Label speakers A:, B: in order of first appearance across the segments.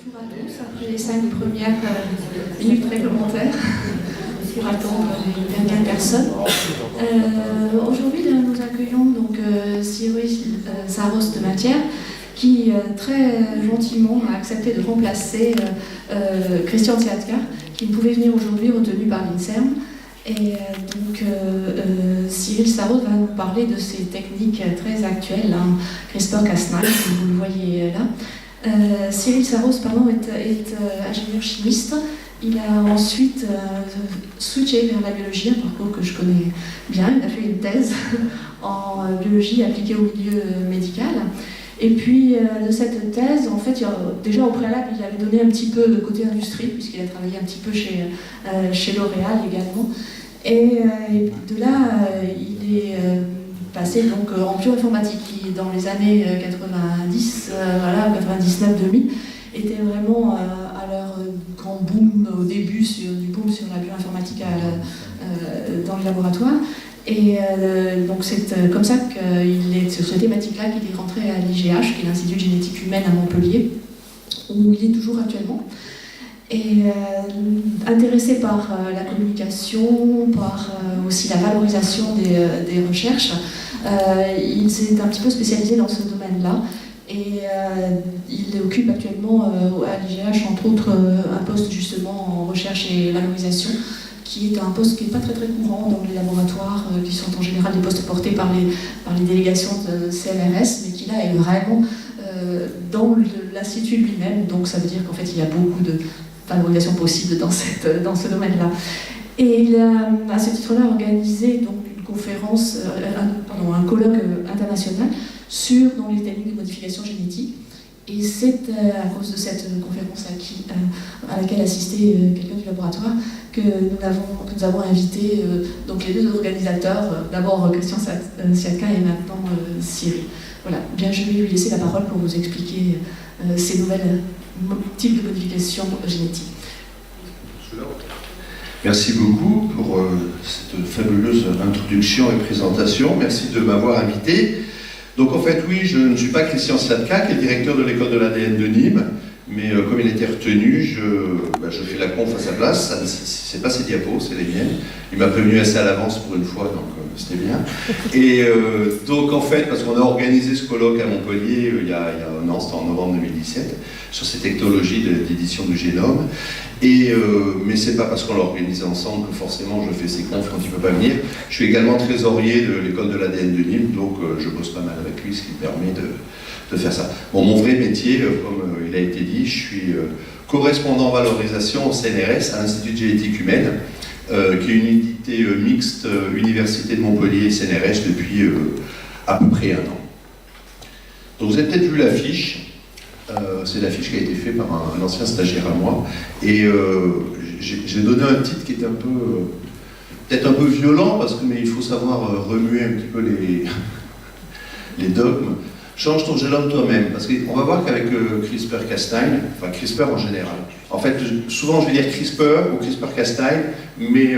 A: Bonjour à tous, après les 5 premières minutes réglementaires, pour attendre les dernières personnes. Aujourd'hui, nous accueillons donc Cyril Saros de Matière, qui très gentiment a accepté de remplacer Christian Tsiatka, qui ne pouvait venir aujourd'hui, retenu par l'INSERM. Et donc Cyril Saros va nous parler de ces techniques très actuelles, hein, CRISPR-Cas9, comme vous le voyez là. Cyril Saros est ingénieur chimiste. Il a ensuite switché vers la biologie, un parcours que je connais bien. Il a fait une thèse en biologie appliquée au milieu médical. Et puis de cette thèse, en fait, déjà au préalable, il avait donné un petit peu de côté industrie, puisqu'il a travaillé un petit peu chez L'Oréal également. Et de là, il est passé donc en bioinformatique, qui dans les années 90, 99-2000, était vraiment à leur grand boom au début, du boom sur la bioinformatique dans les laboratoires. Et donc c'est comme ça qu'il est sur cette thématique-là qu'il est rentré à l'IGH, qui est l'Institut de génétique humaine à Montpellier, où il est toujours actuellement. Et intéressé par la communication, par aussi la valorisation des recherches, il s'est un petit peu spécialisé dans ce domaine-là. Et il occupe actuellement à l'IGH, entre autres, un poste justement en recherche et valorisation, qui est un poste qui n'est pas très très courant dans les laboratoires, qui sont en général des postes portés par les délégations de CNRS, mais qui là est vraiment dans l'institut lui-même. Donc ça veut dire qu'en fait il y a beaucoup de valorisation possible dans ce domaine-là. Et il a à ce titre-là organisé donc une conférence, un colloque international sur les techniques de modification génétique. Et c'est à cause de cette conférence à laquelle assistait quelqu'un du laboratoire que nous avons invité donc les deux organisateurs, d'abord Christian Tsiatka et maintenant Cyril. Voilà, bien je vais lui laisser la parole pour vous expliquer ces nouvelles types de modification génétique.
B: Merci beaucoup pour cette fabuleuse introduction et présentation. Merci de m'avoir invité. Donc en fait, oui, je ne suis pas Christian Tsiatka, qui est directeur de l'école de l'ADN de Nîmes, mais comme il était retenu, je fais la conf à sa place. C'est pas ses diapos, c'est les miennes. Il m'a prévenu assez à l'avance pour une fois, donc c'était bien. Et donc en fait, parce qu'on a organisé ce colloque à Montpellier il y a un an, c'était en novembre 2017, sur ces technologies d'édition du génome. Mais c'est pas parce qu'on l'a organisé ensemble que forcément je fais ces confs quand il ne peut pas venir. Je suis également trésorier de l'école de l'ADN de Nîmes, donc je bosse pas mal avec lui, ce qui me permet de faire ça. Bon, mon vrai métier, comme il a été dit, je suis correspondant valorisation au CNRS, à l'Institut de génétique humaine, qui est une unité mixte Université de Montpellier et CNRS depuis à peu près 1 an. Donc vous avez peut-être vu l'affiche. C'est l'affiche qui a été faite par un ancien stagiaire à moi. Et j'ai donné un titre qui est peut-être un peu violent, mais il faut savoir remuer un petit peu les dogmes. Change ton génome toi-même. Parce qu'on va voir qu'avec CRISPR-Cas9, enfin CRISPR en général, en fait, souvent je vais dire CRISPR ou CRISPR-Cas9, mais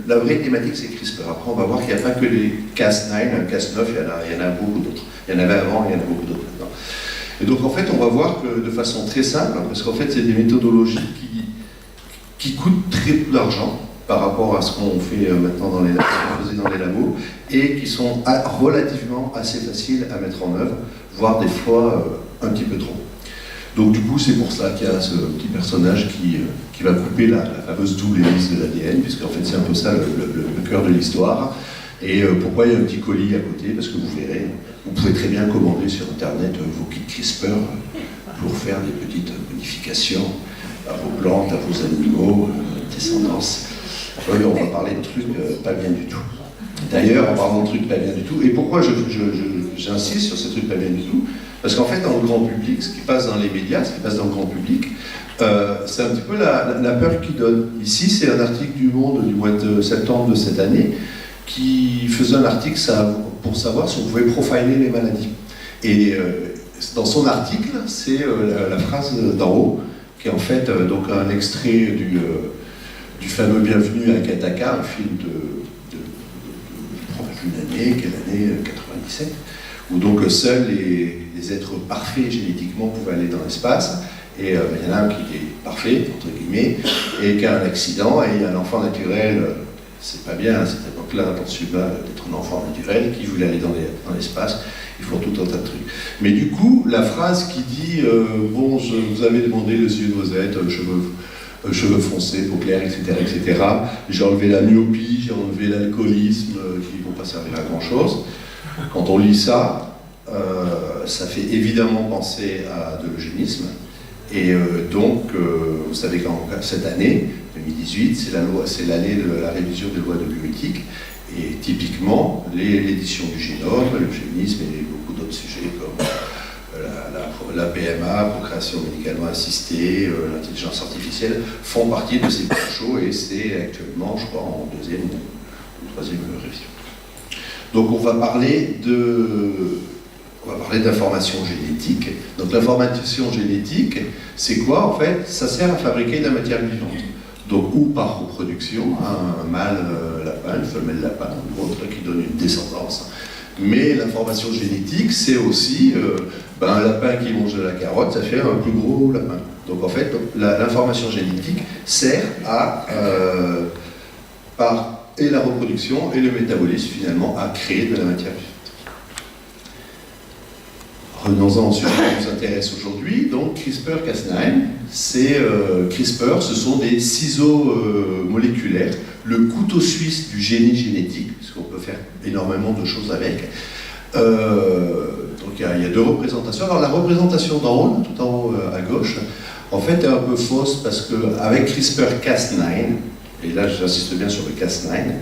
B: la vraie thématique c'est CRISPR. Après, on va voir qu'il n'y a pas que les Cas9, Cas9, il y en a beaucoup d'autres. Il y en avait avant, il y en a beaucoup d'autres maintenant. Et donc en fait, on va voir que de façon très simple, parce qu'en fait, c'est des méthodologies qui coûtent très peu d'argent par rapport à ce qu'on fait maintenant dans les labos, et qui sont relativement assez faciles à mettre en œuvre, voire des fois un petit peu trop. Donc du coup, c'est pour ça qu'il y a ce petit personnage qui va couper la fameuse double hélice de l'ADN, puisqu'en fait, c'est un peu ça le cœur de l'histoire. Et pourquoi il y a un petit colis à côté? Parce que vous verrez, vous pouvez très bien commander sur Internet vos kits CRISPR pour faire des petites modifications à vos plantes, à vos animaux, descendance. Oui, on va parler de trucs pas bien du tout. D'ailleurs, en parlant de trucs pas bien du tout, et pourquoi j'insiste sur ces trucs pas bien du tout? Parce qu'en fait, dans le grand public, ce qui passe dans les médias, ce qui passe dans le grand public, c'est un petit peu la peur qui donne. Ici, c'est un article du Monde du mois de septembre de cette année, qui faisait un article pour savoir si on pouvait profiler les maladies. Et dans son article, c'est la phrase d'en haut, qui est en fait donc un extrait du fameux Bienvenue à Gattaca, un film je ne prends plus l'année, quelle année, 97, où donc seuls les êtres parfaits génétiquement pouvaient aller dans l'espace, Et il y en a un qui est parfait, entre guillemets, et qui a un accident, et il y a un enfant naturel, c'est pas bien à cette époque-là, pour celui-là, d'être un enfant naturel, qui voulait aller dans l'espace, il faut tout un tas de trucs. Mais du coup, la phrase qui dit bon, vous avez demandé les yeux noisettes, cheveux foncés, peau claire, etc. J'ai enlevé la myopie, j'ai enlevé l'alcoolisme, qui ne vont pas servir à grand-chose. Quand on lit ça, ça fait évidemment penser à de l'eugénisme. Et donc, vous savez qu'en cette année, 2018, c'est l'année de la révision des lois de bioéthique. Et typiquement, l'édition du génome, l'eugénisme et beaucoup d'autres sujets comme la PMA, procréation médicalement assistée, l'intelligence artificielle, font partie de ces points chauds et c'est actuellement, je crois, en deuxième ou troisième révision. Donc on va parler d'information génétique. Donc l'information génétique, c'est quoi en fait? Ça sert à fabriquer de la matière vivante. Donc ou par reproduction, un mâle lapin, une femelle lapin, ou autre qui donne une descendance. Mais l'information génétique, c'est aussi un lapin qui mange de la carotte, ça fait un plus gros lapin. Donc en fait, l'information génétique sert à, par et la reproduction et le métabolisme finalement, à créer de la matière vivante. Revenons-en au sujet qui nous intéresse aujourd'hui. Donc CRISPR-Cas9, CRISPR, ce sont des ciseaux moléculaires, le couteau suisse du génie génétique, puisqu'on peut faire énormément de choses avec. Donc il y a deux représentations. Alors la représentation d'en haut, tout en haut à gauche, en fait est un peu fausse parce qu'avec CRISPR-Cas9, et là j'insiste bien sur le Cas9,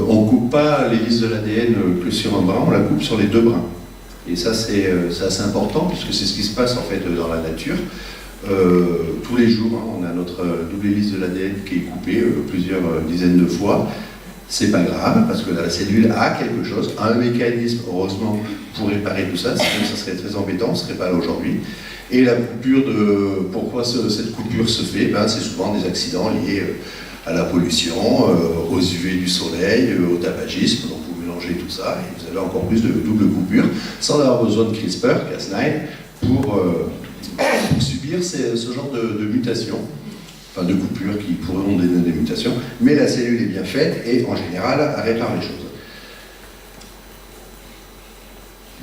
B: on ne coupe pas l'hélice de l'ADN que sur un brin, on la coupe sur les deux brins. Et ça c'est assez important puisque c'est ce qui se passe en fait dans la nature. Tous les jours, on a notre double hélice de l'ADN qui est coupée plusieurs dizaines de fois. C'est pas grave parce que la cellule a quelque chose, a un mécanisme, heureusement, pour réparer tout ça. Sinon, ça serait très embêtant, on ne serait pas là aujourd'hui. Et la coupure pourquoi cette coupure se fait? C'est souvent des accidents liés à la pollution, aux UV du soleil, au tabagisme. Donc vous mélangez tout ça et vous avez encore plus de double coupure sans avoir besoin de CRISPR, Cas9, pour subir ce genre de mutations. Enfin de coupures qui pourront donner des mutations, mais la cellule est bien faite et en général elle répare les choses.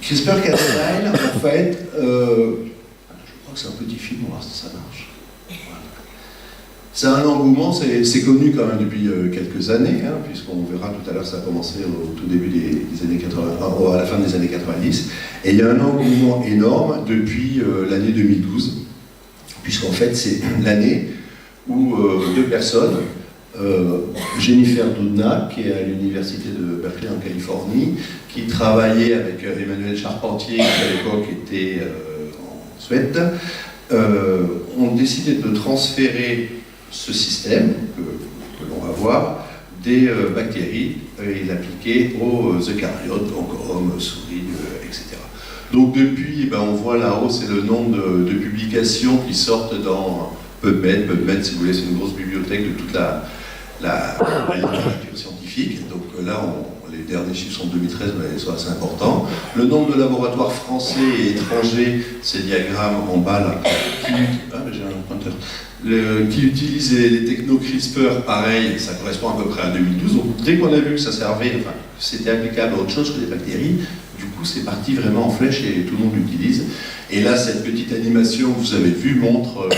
B: CRISPR-Cas9, en fait, je crois que c'est un petit film, on va voir si ça marche. Voilà. C'est un engouement, c'est connu quand même depuis quelques années, puisqu'on verra tout à l'heure, ça a commencé au tout début des années 80, à la fin des années 90, et il y a un engouement énorme depuis l'année 2012, puisqu'en fait c'est l'année où deux personnes, Jennifer Doudna, qui est à l'université de Berkeley en Californie, qui travaillait avec Emmanuel Charpentier, qui à l'époque était en Suède, ont décidé de transférer ce système que l'on va voir des bactéries et l'appliquer aux eucaryotes, donc hommes, souris, etc. Donc depuis, on voit là-haut, c'est le nombre de publications qui sortent dans PubMed, si vous voulez, c'est une grosse bibliothèque de toute la littérature scientifique. Donc là, les derniers chiffres sont de 2013, mais ils sont assez importants. Le nombre de laboratoires français et étrangers, ces diagrammes en bas là, j'ai un pointeur, qui utilisent les techno CRISPR, pareil, ça correspond à peu près à 2012. Donc dès qu'on a vu que ça servait, que c'était applicable à autre chose que des bactéries, du coup c'est parti vraiment en flèche et tout le monde l'utilise. Et là, cette petite animation que vous avez vue montre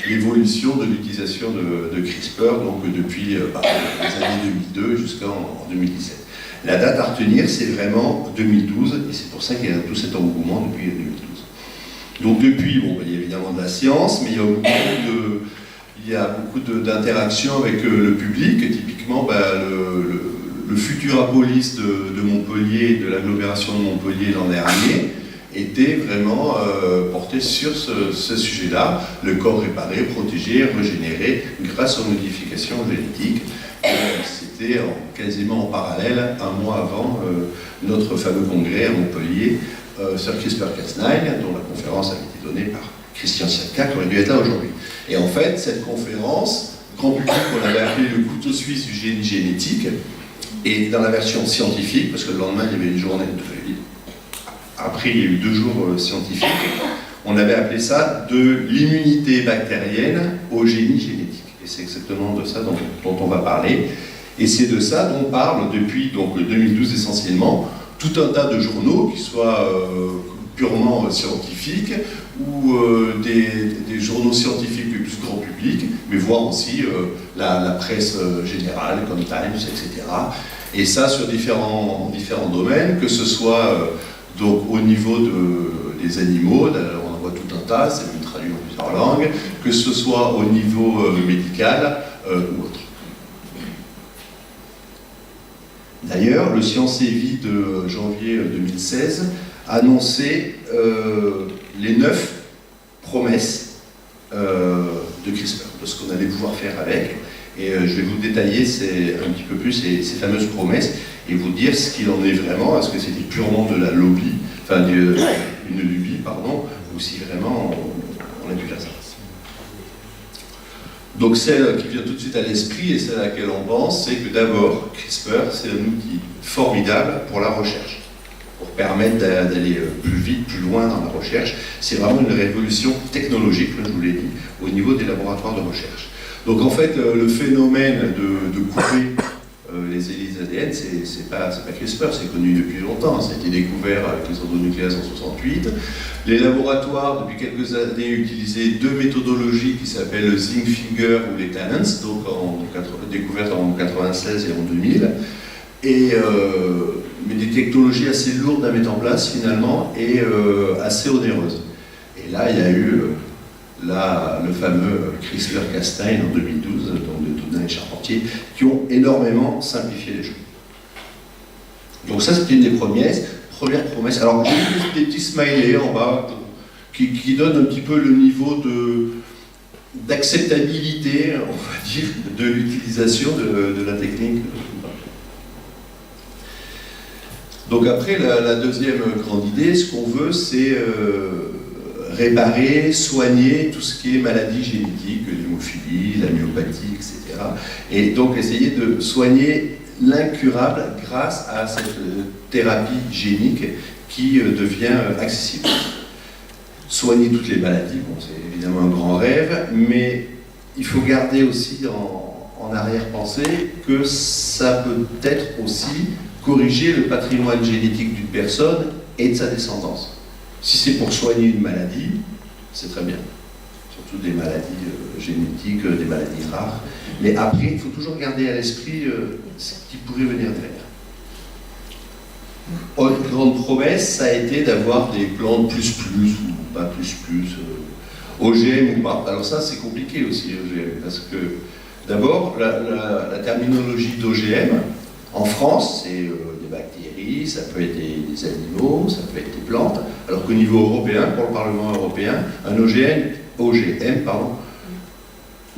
B: l'évolution de l'utilisation de CRISPR, donc depuis les années 2002 jusqu'en 2017. La date à retenir, c'est vraiment 2012, et c'est pour ça qu'il y a tout cet engouement depuis 2012. Donc depuis, il y a évidemment de la science, mais il y a beaucoup d'interactions avec le public, et typiquement le futur Apolis de Montpellier, de l'agglomération de Montpellier l'an dernier, était vraiment porté sur ce sujet-là, le corps réparé, protégé, régénéré grâce aux modifications génétiques. C'était quasiment en parallèle, un mois avant notre fameux congrès à Montpellier sur CRISPR-Cas9, dont la conférence avait été donnée par Christian Siatka, qui aurait dû être là aujourd'hui. Et en fait, cette conférence, grand public, on avait appelé le couteau suisse du génie génétique, et dans la version scientifique, parce que le lendemain, il y avait une journée de... Après, il y a eu 2 jours scientifiques. On avait appelé ça de l'immunité bactérienne au génie génétique. Et c'est exactement de ça dont on va parler. Et c'est de ça dont parle depuis donc, 2012 essentiellement tout un tas de journaux, qui soient purement scientifiques ou des journaux scientifiques plus grand public, mais voire aussi la presse générale comme Times, etc. Et ça sur différents domaines, que ce soit donc, au niveau des animaux, on en voit tout un tas, c'est même traduit en plusieurs langues, que ce soit au niveau médical ou autre. D'ailleurs, le Science et Vie de janvier 2016 annonçait les 9 promesses de CRISPR, de ce qu'on allait pouvoir faire avec. Et je vais vous détailler un petit peu plus ces fameuses promesses et vous dire ce qu'il en est vraiment. Est-ce que c'était purement de la lobby, enfin une lubie, pardon, ou si vraiment on a pu faire ça. Donc celle qui vient tout de suite à l'esprit et celle à laquelle on pense, c'est que d'abord, CRISPR, c'est un outil formidable pour la recherche, pour permettre d'aller plus vite, plus loin dans la recherche. C'est vraiment une révolution technologique, comme je vous l'ai dit, au niveau des laboratoires de recherche. Donc en fait, le phénomène de couper les hélices ADN, c'est pas CRISPR, c'est connu depuis longtemps. Ça a été découvert avec les endonucléases en 68. Les laboratoires, depuis quelques années, utilisaient 2 méthodologies qui s'appellent Zinc Finger ou les Tannins, donc découvertes en 1996 et en 2000. Mais des technologies assez lourdes à mettre en place finalement et assez onéreuses. Et là, il y a eu le fameux CRISPR-Cas9 en 2012, donc de Toudin et Charpentier, qui ont énormément simplifié les choses. Donc ça, c'était une des premières promesses. Alors j'ai mis des petits smileys en bas qui donnent un petit peu le niveau d'acceptabilité, on va dire, de l'utilisation de la technique. Donc après, la deuxième grande idée, ce qu'on veut, c'est réparer, soigner tout ce qui est maladie génétique, l'hémophilie, la myopathie, etc. Et donc essayer de soigner l'incurable grâce à cette thérapie génique qui devient accessible. Soigner toutes les maladies, bon, c'est évidemment un grand rêve, mais il faut garder aussi en arrière-pensée que ça peut être aussi corriger le patrimoine génétique d'une personne et de sa descendance. Si c'est pour soigner une maladie, c'est très bien. Surtout des maladies génétiques, des maladies rares. Mais après, il faut toujours garder à l'esprit ce qui pourrait venir derrière. Autre grande promesse, ça a été d'avoir des plantes plus ou pas plus, OGM ou pas. Alors ça, c'est compliqué aussi, OGM, parce que d'abord, la terminologie d'OGM, en France, c'est des bactéries, ça peut être des animaux, ça peut être des plantes, alors qu'au niveau européen, pour le Parlement européen, un OGM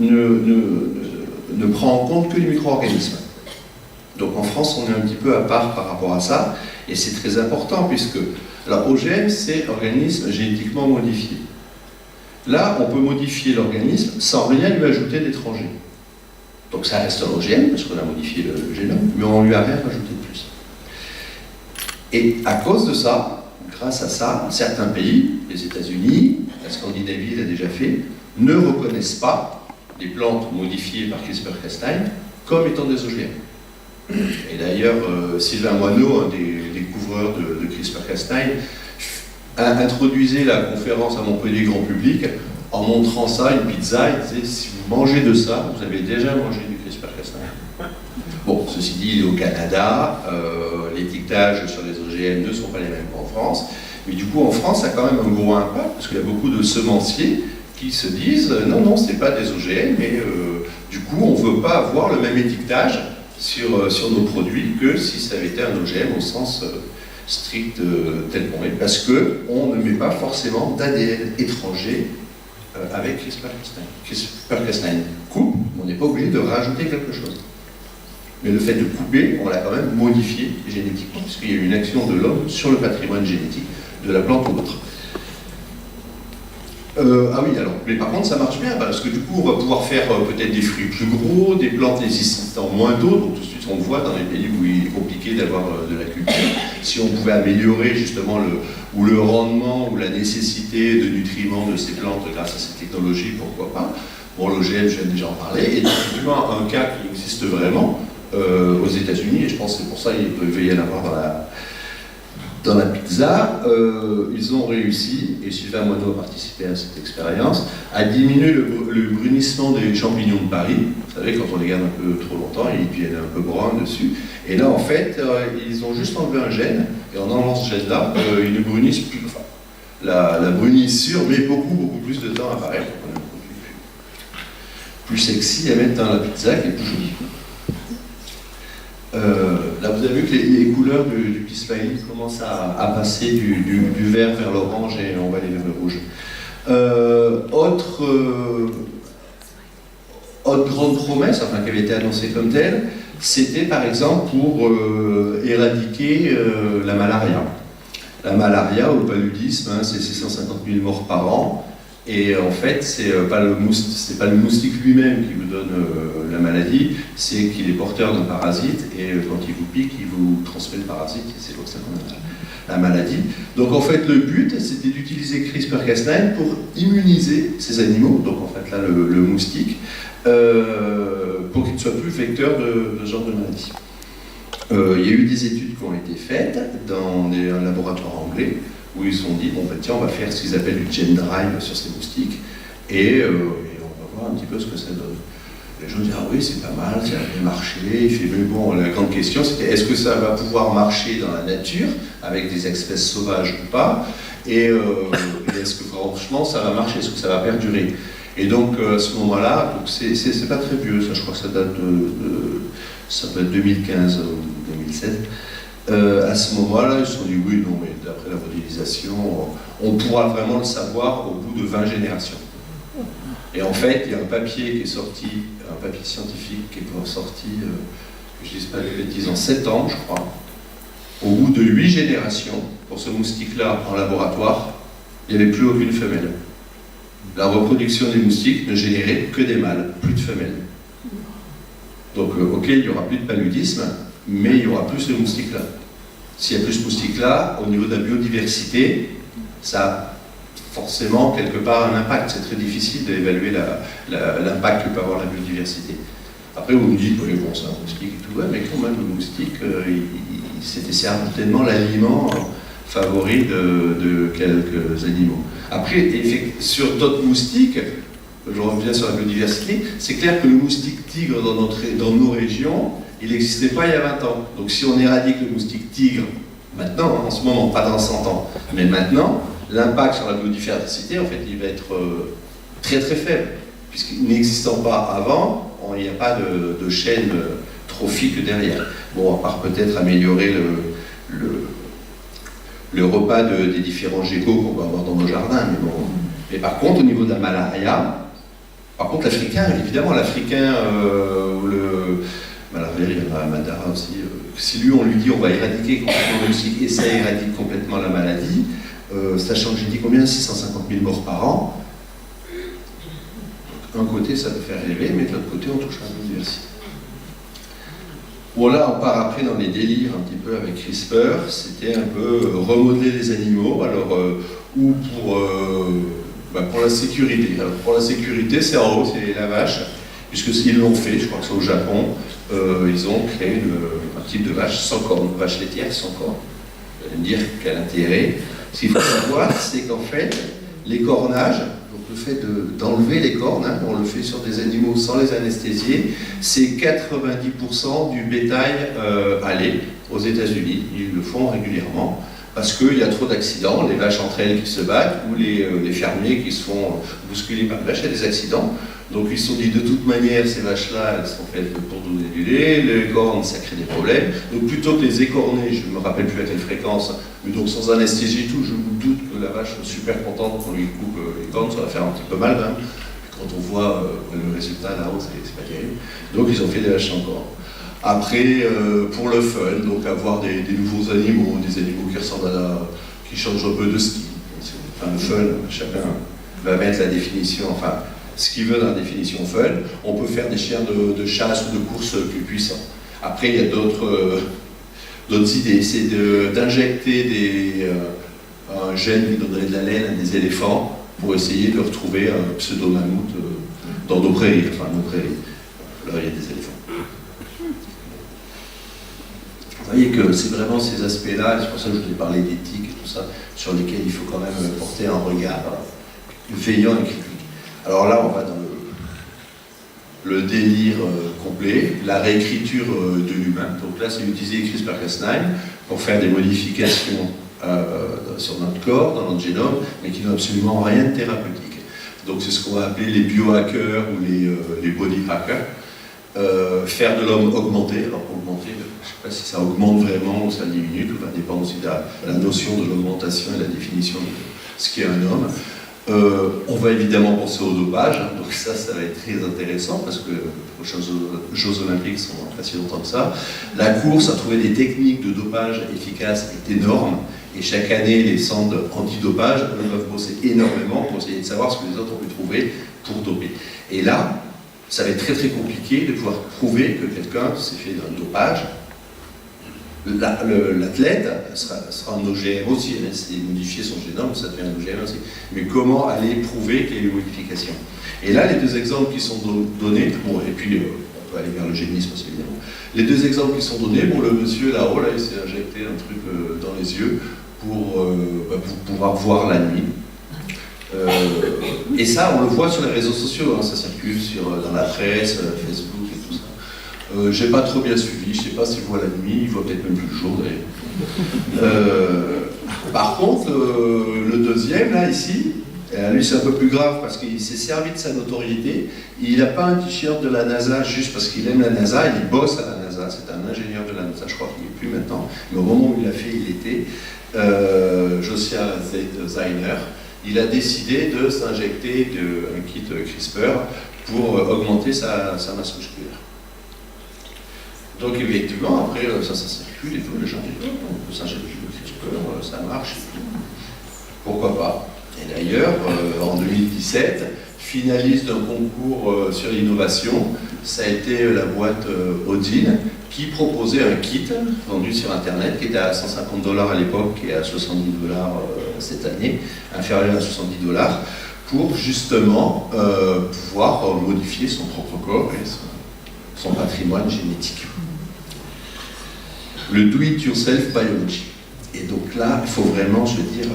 B: ne prend en compte que les micro-organismes. Donc en France, on est un petit peu à part par rapport à ça, et c'est très important, puisque alors, OGM, c'est organisme génétiquement modifié. Là, on peut modifier l'organisme sans rien lui ajouter d'étranger. Donc ça reste un OGM, parce qu'on a modifié le génome, mais on lui a rien rajouté de plus. Et à cause de ça, grâce à ça, certains pays, les États-Unis, la Scandinavie l'a déjà fait, ne reconnaissent pas les plantes modifiées par CRISPR-Cas9 comme étant des OGM. Et d'ailleurs, Sylvain Moineau, un des découvreurs de CRISPR-Cas9, a introduisé la conférence à Montpellier grand public en montrant ça, une pizza, il disait, si vous mangez de ça, vous avez déjà mangé du CRISPR-Cas9. Bon, ceci dit, il est au Canada, l'étiquetage sur les OGM ne sont pas les mêmes qu'en France, mais du coup, en France, ça a quand même un gros impact, parce qu'il y a beaucoup de semenciers qui se disent, non, c'est pas des OGM, mais du coup, on ne veut pas avoir le même étiquetage sur nos produits que si ça avait été un OGM au sens strict tel qu'on est, parce qu'on ne met pas forcément d'ADN étranger avec CRISPR-Cas9. CRISPR-Cas9 coupe, on n'est pas obligé de rajouter quelque chose. Mais le fait de couper, on l'a quand même modifié génétiquement, puisqu'il y a eu une action de l'homme sur le patrimoine génétique de la plante ou autre. Ah oui, alors, mais par contre ça marche bien, parce que du coup on va pouvoir faire peut-être des fruits plus gros, des plantes nécessitant moins d'eau, donc tout de suite on le voit dans les pays où il est compliqué d'avoir de la culture. Si on pouvait améliorer justement le rendement ou la nécessité de nutriments de ces plantes grâce à cette technologie, pourquoi pas. Bon, l'OGM, je viens déjà en parler, et effectivement un cas qui existe vraiment aux États-Unis, et je pense que c'est pour ça qu'il peut y en avoir dans la pizza, ils ont réussi, et Sylvain Moineau a participé à cette expérience, à diminuer le brunissement des champignons de Paris. Vous savez, quand on les garde un peu trop longtemps, ils deviennent un peu bruns dessus. Et là, en fait, ils ont juste enlevé un gène, et en enlevant ce gène-là, ils ne brunissent plus. Enfin, la brunissure met beaucoup plus de temps à apparaître. On a un produit plus sexy à mettre dans la pizza, qui est plus joli. Là, vous avez vu que les couleurs du Kismaïli commencent à passer du vert vers l'orange et on va aller vers le rouge. Autre grande promesse, enfin qui avait été annoncée comme telle, c'était par exemple pour éradiquer la malaria. La malaria ou le paludisme, hein, c'est 650 000 morts par an. Et en fait, c'est pas le moustique lui-même qui vous donne la maladie, c'est qu'il est porteur d'un parasite et quand il vous pique, il vous transmet le parasite et c'est comme ça qu'on a la maladie. Donc en fait, le but, c'était d'utiliser CRISPR-Cas9 pour immuniser ces animaux, donc en fait là le moustique, pour qu'il ne soit plus vecteur de ce genre de maladie. Il y a eu des études qui ont été faites dans un laboratoire anglais, où ils se sont dit, bon ben tiens, on va faire ce qu'ils appellent du gene drive sur ces moustiques, et on va voir un petit peu ce que ça donne. Les gens disent, ah oui, c'est pas mal, ça a bien marché, il fait, mais bon, la grande question c'était, est-ce que ça va pouvoir marcher dans la nature, avec des espèces sauvages ou pas, et est-ce que franchement ça va marcher, est-ce que ça va perdurer? Et donc à ce moment-là, c'est pas très vieux, ça je crois que ça date ça peut être 2015 ou 2016, à ce moment-là, ils se sont dit oui, non, mais d'après la modélisation, on pourra vraiment le savoir au bout de 20 générations. Et en fait, il y a un papier qui est sorti, un papier scientifique qui est sorti, que je ne dise pas de bêtises, en 7 ans, je crois. Au bout de 8 générations, pour ce moustique-là en laboratoire, il n'y avait plus aucune femelle. La reproduction des moustiques ne générait que des mâles, plus de femelles. Donc, ok, il n'y aura plus de paludisme, mais il n'y aura plus ce moustique-là. S'il y a plus ce moustique-là, au niveau de la biodiversité, ça a forcément quelque part un impact. C'est très difficile d'évaluer l'impact que peut avoir la biodiversité. Après, vous me dites, oui, bon, c'est un moustique et tout, ouais, mais quand même, le moustique, c'était certainement l'aliment favori de quelques animaux. Après, sur d'autres moustiques, je reviens sur la biodiversité, c'est clair que le moustique tigre dans nos régions, il n'existait pas il y a 20 ans. Donc si on éradique le moustique tigre, maintenant, en ce moment, pas dans 100 ans, mais maintenant, l'impact sur la biodiversité, en fait, il va être très très faible. Puisqu'il n'existant pas avant, il n'y a pas de chaîne trophique derrière. Bon, à part peut-être améliorer le repas des différents geckos qu'on va avoir dans nos jardins. Mais bon. Mais par contre, au niveau de la malaria, par contre, l'Africain, évidemment, l'Africain, malaria, il y en a à Madara aussi. Si lui, on lui dit on va éradiquer complètement le moustique et ça éradique complètement la maladie, sachant que j'ai dit combien 650 000 morts par an. D'un côté, ça peut faire rêver, mais de l'autre côté, on touche à la biodiversité. Bon, là, on part après dans les délires un petit peu avec CRISPR. C'était un peu remodeler les animaux, alors, ou pour la sécurité. Alors, pour la sécurité, c'est en haut, c'est la vache, puisqu'ils l'ont fait, je crois que c'est au Japon, ils ont créé un type de vache sans cornes, une vache laitière sans cornes. Vous allez me dire quel intérêt. Ce qu'il faut savoir, c'est qu'en fait, les cornages, donc le fait d'enlever les cornes, hein, on le fait sur des animaux sans les anesthésier, c'est 90% du bétail à lait aux États-Unis. Ils le font régulièrement. Parce qu'il y a trop d'accidents, les vaches entre elles qui se battent, ou les fermiers qui se font bousculer par les vaches, il y a des accidents. Donc ils se sont dit, de toute manière, ces vaches-là, elles sont faites pour donner du lait, les cornes, ça crée des problèmes. Donc plutôt que les écorner, je ne me rappelle plus à quelle fréquence, mais donc sans anesthésie et tout, je me doute que la vache est super contente qu'on lui coupe les cornes, ça va faire un petit peu mal, hein. Quand on voit le résultat là-haut, c'est pas terrible. Donc ils ont fait des vaches sans cornes. Après, pour le fun, donc avoir des nouveaux animaux, des animaux qui ressemblent qui changent un peu de style. Enfin, le fun, chacun va mettre la définition, enfin, ce qu'il veut dans la définition fun. On peut faire des chiens de chasse ou de course plus puissants. Après, il y a d'autres idées. C'est d'injecter un gène qui donnerait de la laine à des éléphants pour essayer de retrouver un pseudo-mammouth dans nos prairies. Enfin, nos prairies. Là, il y a des éléphants. Vous voyez que c'est vraiment ces aspects-là, c'est pour ça que je vous ai parlé d'éthique et tout ça, sur lesquels il faut quand même porter un regard veillant et critique. Alors là, on va dans le délire complet, la réécriture de l'humain. Donc là, c'est utiliser CRISPR-Cas9 pour faire des modifications sur notre corps, dans notre génome, mais qui n'ont absolument rien de thérapeutique. Donc c'est ce qu'on va appeler les biohackers ou les body hackers. Faire de l'homme augmenté. Alors augmenté, je ne sais pas si ça augmente vraiment ou ça diminue, tout va dépendre aussi de la notion de l'augmentation et la définition de ce qu'est un homme. On va évidemment penser au dopage, hein, donc ça va être très intéressant parce que les prochains Jeux Olympiques sont dans pas si longtemps que ça. La course à trouver des techniques de dopage efficaces est énorme et chaque année les centres antidopage doivent bosser énormément pour essayer de savoir ce que les autres ont pu trouver pour doper. Et là, ça va être très très compliqué de pouvoir prouver que quelqu'un s'est fait un dopage. L'athlète sera un OGM aussi, hein, c'est modifier son génome, ça devient un OGM aussi. Mais comment aller prouver qu'il y a eu une modification? Et là, les deux exemples qui sont donnés, bon, et puis on peut aller vers le génisme aussi évidemment. Les deux exemples qui sont donnés, bon, le monsieur là-haut, là, il s'est injecté un truc dans les yeux pour pouvoir voir la nuit. Et ça, on le voit sur les réseaux sociaux, hein, ça circule dans la presse, Facebook et tout ça. J'ai pas trop bien suivi, je sais pas s'il voit la nuit, il voit peut-être même plus le jour d'ailleurs. Par contre, le deuxième, là, ici, lui c'est un peu plus grave parce qu'il s'est servi de sa notoriété. Il n'a pas un t-shirt de la NASA juste parce qu'il aime la NASA, il bosse à la NASA, c'est un ingénieur de la NASA, je crois qu'il n'est plus maintenant, mais au moment où il l'a fait, il était. Josiah Zeiner, il a décidé de s'injecter un kit CRISPR pour augmenter sa masse musculaire. Donc effectivement, après ça circule et tout, les gens disent on peut s'injecter le CRISPR, ça marche. Pourquoi pas? Et d'ailleurs, en 2017, finaliste d'un concours sur l'innovation, ça a été la boîte Odin qui proposait un kit vendu sur Internet qui était à 150 $ à l'époque et à 70 $ cette année, inférieur à 70 $ pour justement pouvoir modifier son propre corps et son patrimoine génétique. Le do-it-yourself biology. Et donc là, il faut vraiment, je veux dire,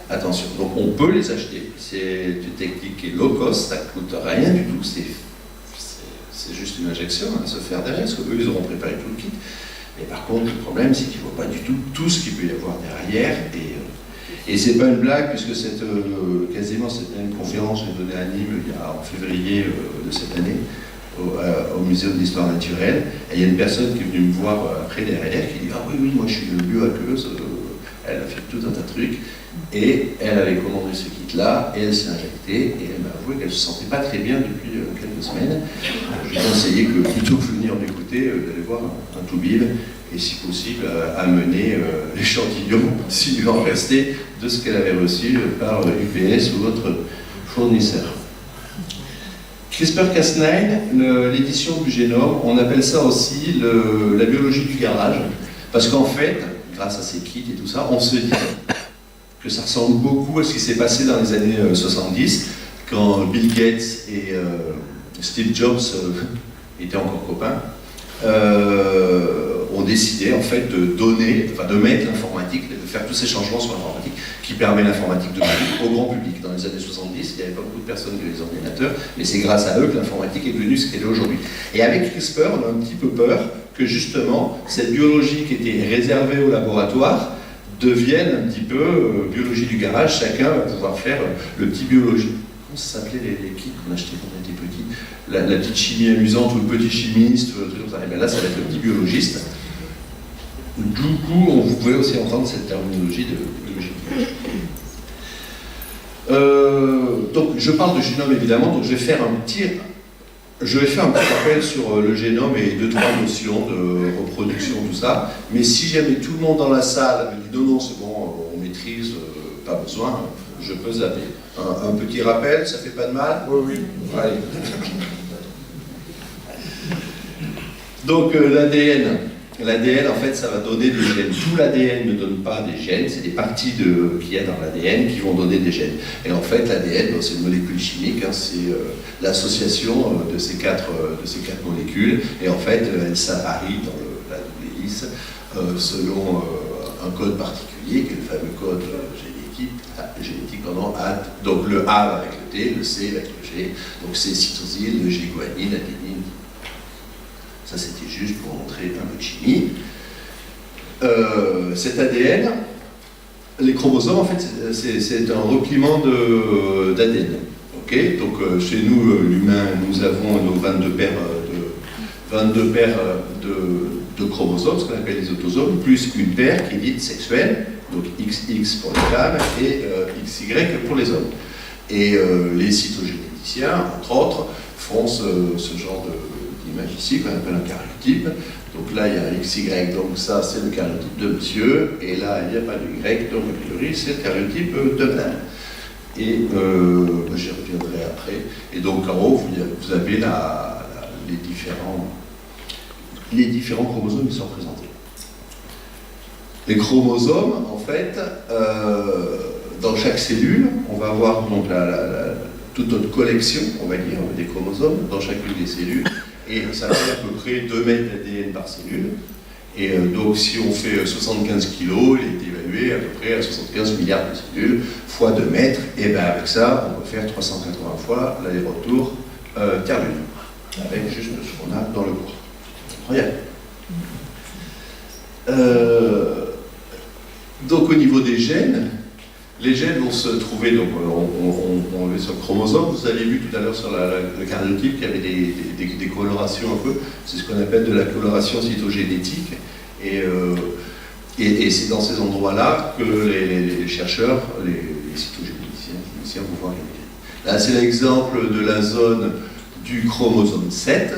B: attention. Donc on peut les acheter, c'est une technique qui est low cost, ça ne coûte rien du tout, c'est juste une injection à se faire derrière, parce qu'eux ils auront préparé tout le kit. Mais par contre, le problème c'est qu'il ne faut pas du tout ce qu'il peut y avoir derrière. Et c'est pas une blague, puisque quasiment cette même conférence que j'ai donnée à Nîmes en février de cette année, au Muséum d'Histoire Naturelle, et il y a une personne qui est venue me voir après derrière, qui dit « Ah oui, moi je suis biohackeuse », elle a fait tout un tas de trucs, et elle avait commandé ce kit-là, et elle s'est injectée, et elle m'a avoué qu'elle ne se sentait pas très bien depuis quelques semaines. Je lui ai conseillé que plutôt que de venir m'écouter, d'aller voir un toubib, et si possible, amener l'échantillon, s'il lui en restait, de ce qu'elle avait reçu par UPS ou autre fournisseur. CRISPR-Cas9, l'édition du génome, on appelle ça aussi la biologie du garage, parce qu'en fait, grâce à ces kits et tout ça, on se dit que ça ressemble beaucoup à ce qui s'est passé dans les années 70, quand Bill Gates et Steve Jobs étaient encore copains, ont décidé en fait de mettre l'informatique, de faire tous ces changements sur l'informatique qui permet l'informatique de au grand public. Dans les années 70, il n'y avait pas beaucoup de personnes qui avaient des ordinateurs, mais c'est grâce à eux que l'informatique est devenue ce qu'elle est aujourd'hui. Et avec CRISPR, on a un petit peu peur que justement, cette biologie qui était réservée au laboratoire devienne un petit peu biologie du garage, chacun va pouvoir faire le petit biologie. Comment ça s'appelait les kits qu'on achetait quand on était petit, la petite chimie amusante ou le petit chimiste, tout ça. Et bien là, ça va être le petit biologiste. Du coup, vous pouvez aussi entendre cette terminologie de biologie. Donc, je parle de génome évidemment, donc je vais faire un petit rappel sur le génome et 2-3 notions de reproduction, tout ça. Mais si jamais tout le monde dans la salle me dit non, c'est bon, on maîtrise, pas besoin, je peux zapper. Un petit rappel, ça fait pas de mal?
C: Oui, oui.
B: Allez. Donc l'ADN, en fait, ça va donner des gènes. Tout l'ADN ne donne pas des gènes, c'est des parties qu'il y a dans l'ADN qui vont donner des gènes. Et en fait, l'ADN, c'est une molécule chimique, hein, c'est l'association de ces quatre molécules. Et en fait, ça varie dans la double hélice selon un code particulier, qui est le fameux code génétique, pardon, donc le A avec le T, le C avec le G, donc c'est cytosine, le G guanine, adénine. Ça, c'était juste pour montrer un peu de chimie. Cet ADN, les chromosomes, en fait, c'est un repliement d'ADN. Okay, donc, chez nous, l'humain, nous avons nos 22 paires de chromosomes, ce qu'on appelle les autosomes, plus une paire qui est dite sexuelle, donc XX pour les femmes et XY pour les hommes. Et les cytogénéticiens, entre autres, font ce genre d'image ici, qu'on appelle un karyotype. Donc là, il y a un XY, donc ça, c'est le karyotype de monsieur, et là, il n'y a pas de Y, donc a priori, c'est le karyotype de madame. Et j'y reviendrai après. Et donc, en haut, vous avez les différents chromosomes qui sont représentés. Les chromosomes, en fait, dans chaque cellule, on va avoir donc toute notre collection, on va dire, des chromosomes dans chacune des cellules. Et ça fait à peu près 2 mètres d'ADN par cellule. Et donc, si on fait 75 kilos, il est évalué à peu près à 75 milliards de cellules, fois 2 mètres. Et bien, avec ça, on peut faire 380 fois l'aller-retour Terre-Lune, avec juste ce qu'on a dans le corps. Incroyable. Donc, au niveau des gènes, les gènes vont se trouver, donc on est sur le chromosome, vous avez vu tout à l'heure sur le karyotype qu'il y avait des colorations un peu, c'est ce qu'on appelle de la coloration cytogénétique, et c'est dans ces endroits-là que les chercheurs, les cytogénéticiens vont voir les gènes. Là, c'est l'exemple de la zone du chromosome 7,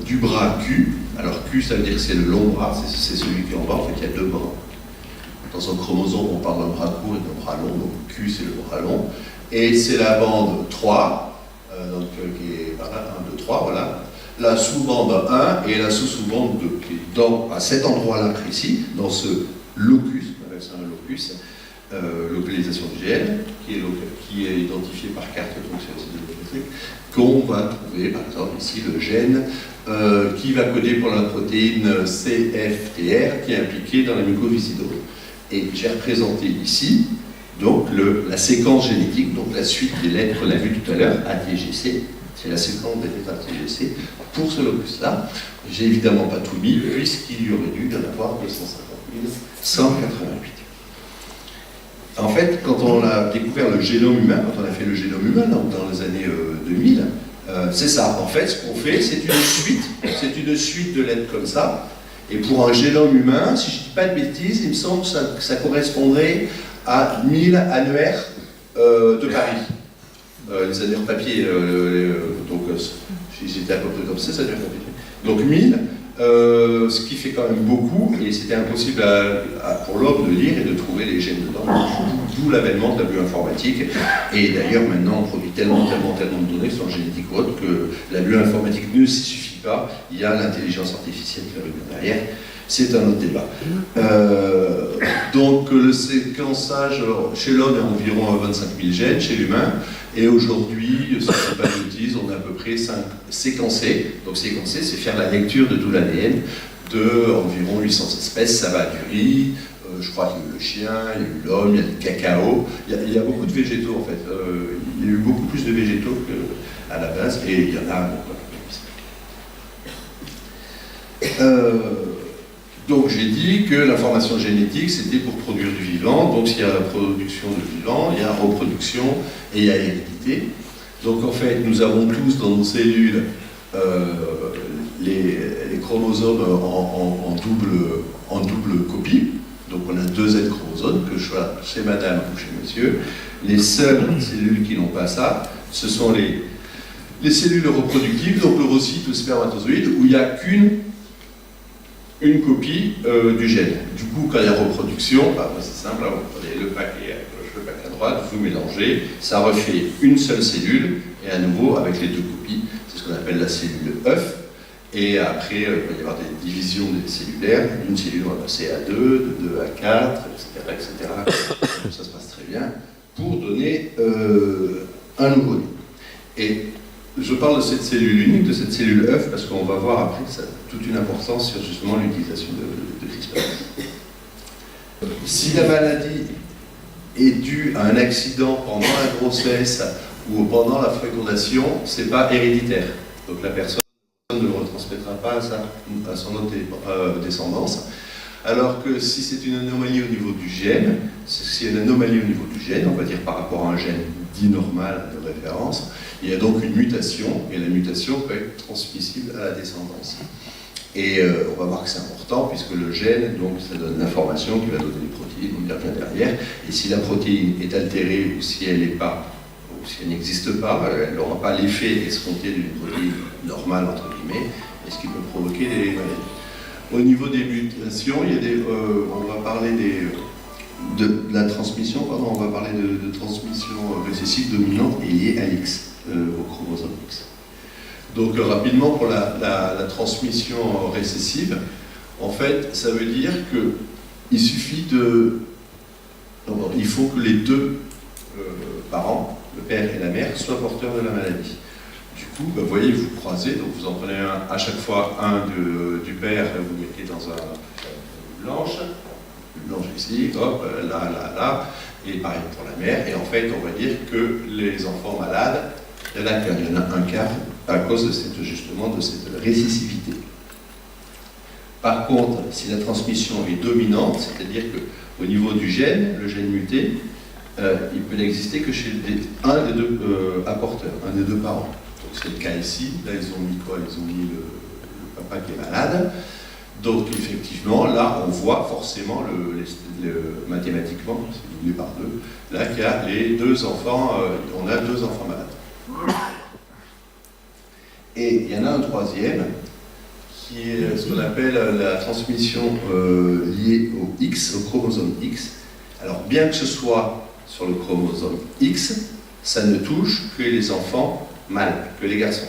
B: du bras Q. Alors Q, ça veut dire que c'est le long bras, c'est celui qui est en bas, en fait il y a 2 bras. Dans un chromosome, on parle d'un bras court et d'un bras long, donc Q c'est le bras long. Et c'est la bande 3, donc, qui est voilà, 1, 2, 3, voilà. La sous-bande 1 et la sous-bande 2, qui est à cet endroit-là précis, dans ce locus, on appelle ça un locus, localisation du gène, qui est identifié par carte, donc c'est assez qu'on va trouver, par exemple, ici le gène qui va coder pour la protéine CFTR qui est impliquée dans la mucoviscidose. Et j'ai représenté ici donc la séquence génétique, donc la suite des lettres qu'on a vu tout à l'heure, ATGC, c'est la séquence des lettres ATGC pour ce locus-là. J'ai évidemment pas tout mis, puisqu'il y aurait dû y en avoir 250 188. En fait, quand on a découvert le génome humain, quand on a fait le génome humain donc dans les années 2000, c'est ça. En fait, ce qu'on fait, c'est une suite de lettres comme ça. Et pour un génome humain, si je ne dis pas de bêtises, il me semble que ça correspondrait à 1000 annuaires de Paris. Les annuaires papier, donc si c'était à peu près comme ça, ça devrait être donc 1000, ce qui fait quand même beaucoup, et c'était impossible pour l'homme de lire et de trouver les gènes dedans, d'où l'avènement de la bioinformatique. Et d'ailleurs, maintenant, on produit tellement de données sur la génétique ou autre que la bioinformatique ne s'y suffit pas. Il y a l'intelligence artificielle qui arrive derrière. C'est un autre débat. Donc, le séquençage chez l'homme est environ 25 000 gènes, chez l'humain. Et aujourd'hui, si je ne dis pas de bêtises, on a à peu près 5 séquencés. Donc, séquencer, c'est faire la lecture de tout l'ADN de environ 800 espèces. Ça va du riz, je crois qu'il y a eu le chien, il y a eu l'homme, il y a du cacao. Il y a beaucoup de végétaux, en fait. Il y a eu beaucoup plus de végétaux qu'à la base. Et il y en a beaucoup. Donc j'ai dit que l'information génétique c'était pour produire du vivant, donc s'il y a la production de vivant, il y a reproduction et il y a hérédité. Donc en fait nous avons tous dans nos cellules les chromosomes en double copie, donc on a 2 Z chromosomes, que je sois chez madame ou chez monsieur. Les seules cellules qui n'ont pas ça, ce sont les cellules reproductives, donc l'ovocyte, le spermatozoïde, où il n'y a une copie du gène. Du coup, quand il y a reproduction, c'est simple, vous prenez le paquet à gauche, le paquet à droite, vous mélangez, ça refait une seule cellule, et à nouveau avec les deux copies, c'est ce qu'on appelle la cellule œuf. Et après, il va y avoir des divisions des cellulaires. D'une cellule, on va passer à 2, de 2 à 4, etc. etc. Ça se passe très bien, pour donner un nouveau-né. Et je parle de cette cellule unique, de cette cellule œuf, parce qu'on va voir après ça a toute une importance sur justement l'utilisation de CRISPR. Si la maladie est due à un accident pendant la grossesse ou pendant la fécondation, ce n'est pas héréditaire. Donc la personne ne le retransmettra pas à son autre descendance. Alors que si c'est une anomalie au niveau du gène, si une anomalie au niveau du gène, on va dire par rapport à un gène dit normal de référence, il y a donc une mutation, et la mutation peut être transmissible à la descendance. Et on va voir que c'est important, puisque le gène, donc, ça donne l'information qui va donner les protéines, on y revient derrière, et si la protéine est altérée, ou si elle n'est pas, ou si elle n'existe pas, elle n'aura pas l'effet escompté d'une protéine normale, entre guillemets, et ce qui peut provoquer des maladies. Au niveau des mutations, il y a des, on va parler de la transmission, pardon, on va parler de transmission récessive dominante et liée à l'X, au chromosome X. Donc rapidement, pour la transmission récessive, en fait, ça veut dire qu'il suffit de... il faut que les deux parents, le père et la mère, soient porteurs de la maladie. Du coup, vous voyez, vous croisez, donc vous en prenez un, à chaque fois un du père, vous mettez dans une blanche ici, hop, là, et pareil pour la mère, et en fait, on va dire que les enfants malades, il y en a un quart à cause de justement de cette récessivité. Par contre, si la transmission est dominante, c'est-à-dire qu'au niveau du gène, le gène muté, il peut n'exister que chez un des deux apporteurs, un des deux parents. Donc c'est le cas ici, là ils ont mis quoi? Ils ont mis le papa qui est malade. Donc effectivement, là on voit forcément, mathématiquement, si vous voulez par deux, là qu'il y a les deux enfants, on a deux enfants malades. Et il y en a un troisième, qui est ce qu'on appelle la transmission liée au X, au chromosome X. Alors bien que ce soit sur le chromosome X, ça ne touche que les enfants mâles, que les garçons.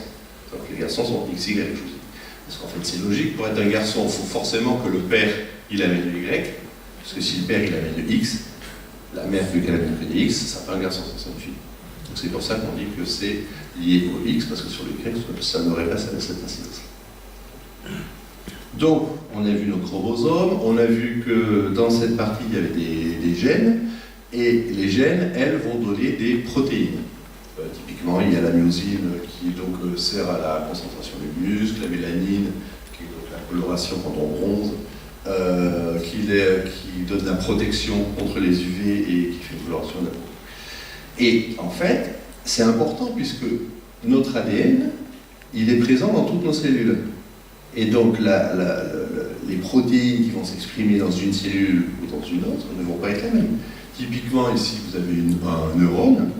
B: Donc les garçons sont XY, je vous dis. Parce qu'en fait c'est logique, pour être un garçon, il faut forcément que le père il amène le Y, parce que si le père il amène le X, la mère vu qu'elle amène que des X, ça fait un garçon, ça c'est une fille. Donc c'est pour ça qu'on dit que c'est lié au X, parce que sur le Y, ça n'aurait pas cette incidence. Donc, on a vu nos chromosomes, on a vu que dans cette partie, il y avait des gènes, et les gènes, elles, vont donner des protéines. Typiquement, il y a la myosine qui donc, sert à la concentration des muscles, la mélanine, qui est donc la coloration quand on bronze, qui donne la protection contre les UV et qui fait une coloration de la peau. Et en fait, c'est important puisque notre ADN, il est présent dans toutes nos cellules. Et donc, les protéines qui vont s'exprimer dans une cellule ou dans une autre ne vont pas être les mêmes. Typiquement, ici, vous avez un neurone.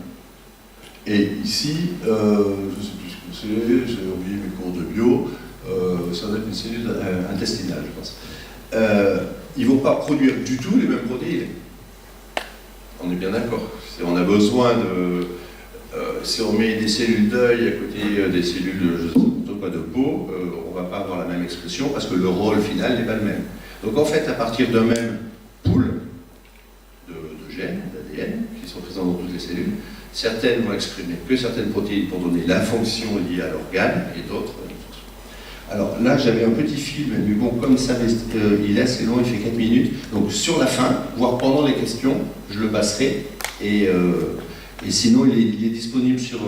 B: Et ici, je ne sais plus ce que c'est, j'ai oublié mes cours de bio, ça doit être une cellule intestinale, je pense. Ils ne vont pas produire du tout les mêmes protéines. On est bien d'accord. Si on a besoin de... si on met des cellules d'œil à côté des cellules de peau, on ne va pas avoir la même expression parce que le rôle final n'est pas le même. Donc en fait, à partir d'un même pool de gènes, d'ADN, qui sont présents dans toutes les cellules, certaines vont exprimer que certaines protéines pour donner la fonction liée à l'organe et d'autres. Alors là, j'avais un petit film, mais bon, comme ça, il est assez long, il fait 4 minutes. Donc sur la fin, voire pendant les questions, je le passerai. Et sinon, il est disponible sur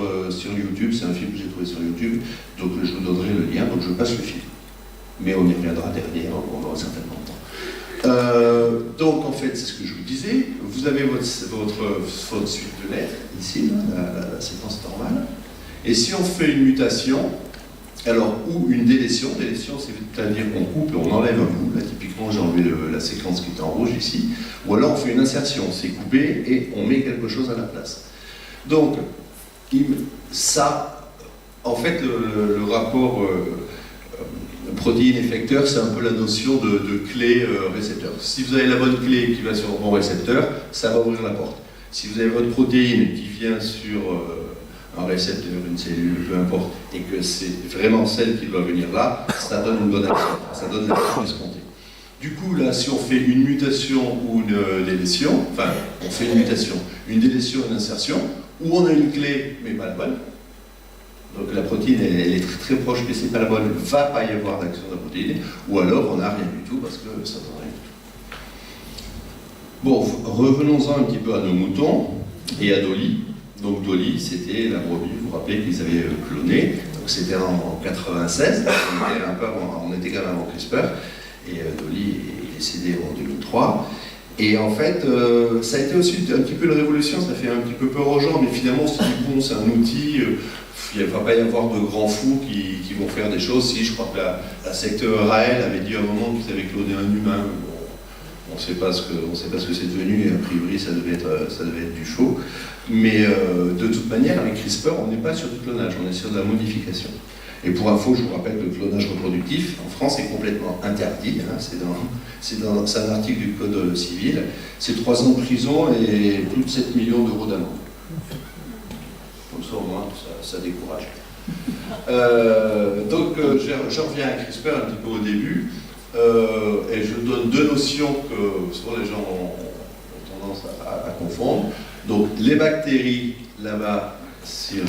B: YouTube. C'est un film que j'ai trouvé sur YouTube. Donc je vous donnerai le lien. Donc je passe le film. Mais on y reviendra derrière, on aura certainement le temps. Donc en fait, c'est ce que je vous disais. Vous avez votre suite de lettres, ici, la séquence normale. Et si on fait une mutation, alors, ou une délétion, c'est-à-dire qu'on coupe et on enlève un bout, là typiquement j'ai enlevé la séquence qui était en rouge ici, ou alors on fait une insertion, c'est coupé et on met quelque chose à la place. Donc, ça, en fait, le rapport protéine-effecteur, c'est un peu la notion de clé récepteur. Si vous avez la bonne clé qui va sur le bon récepteur, ça va ouvrir la porte. Si vous avez votre protéine qui vient sur un récepteur, une cellule, peu importe, et que c'est vraiment celle qui doit venir là, ça donne une bonne action, ça donne l'action escomptée. Du coup, là, si on fait une mutation ou une délétion, enfin, on fait une mutation, une délétion, une insertion, où on a une clé, mais pas la bonne, donc la protéine, elle est très, très proche, mais c'est pas la bonne, il ne va pas y avoir d'action de la protéine, ou alors on n'a rien du tout, parce que ça ne donne rien du tout. Bon, revenons-en un petit peu à nos moutons, et à Dolly. Donc Dolly, c'était la brebis, vous vous rappelez qu'ils avaient cloné, donc c'était en 96, on était quand même avant CRISPR, et Dolly est décédée en 2003. Et en fait, ça a été aussi un petit peu une révolution, ça fait un petit peu peur aux gens, mais finalement on se dit, bon, c'est un outil, il ne va pas y avoir de grands fous qui vont faire des choses. Si, je crois que la secte Raël avait dit à un moment qu'ils avaient cloné un humain, bon, on ne sait pas ce que c'est devenu, et a priori ça devait être du faux. Mais de toute manière, avec CRISPR, on n'est pas sur du clonage, on est sur de la modification. Et pour info, je vous rappelle que le clonage reproductif, en France, est complètement interdit. Hein, c'est un article du Code civil. C'est 3 ans de prison et plus de 7 millions d'euros d'amende. Comme ça, au moins, ça décourage. Donc, je reviens à CRISPR un petit peu au début. Et je donne 2 notions que souvent les gens ont tendance à confondre. Donc, les bactéries, là-bas, sur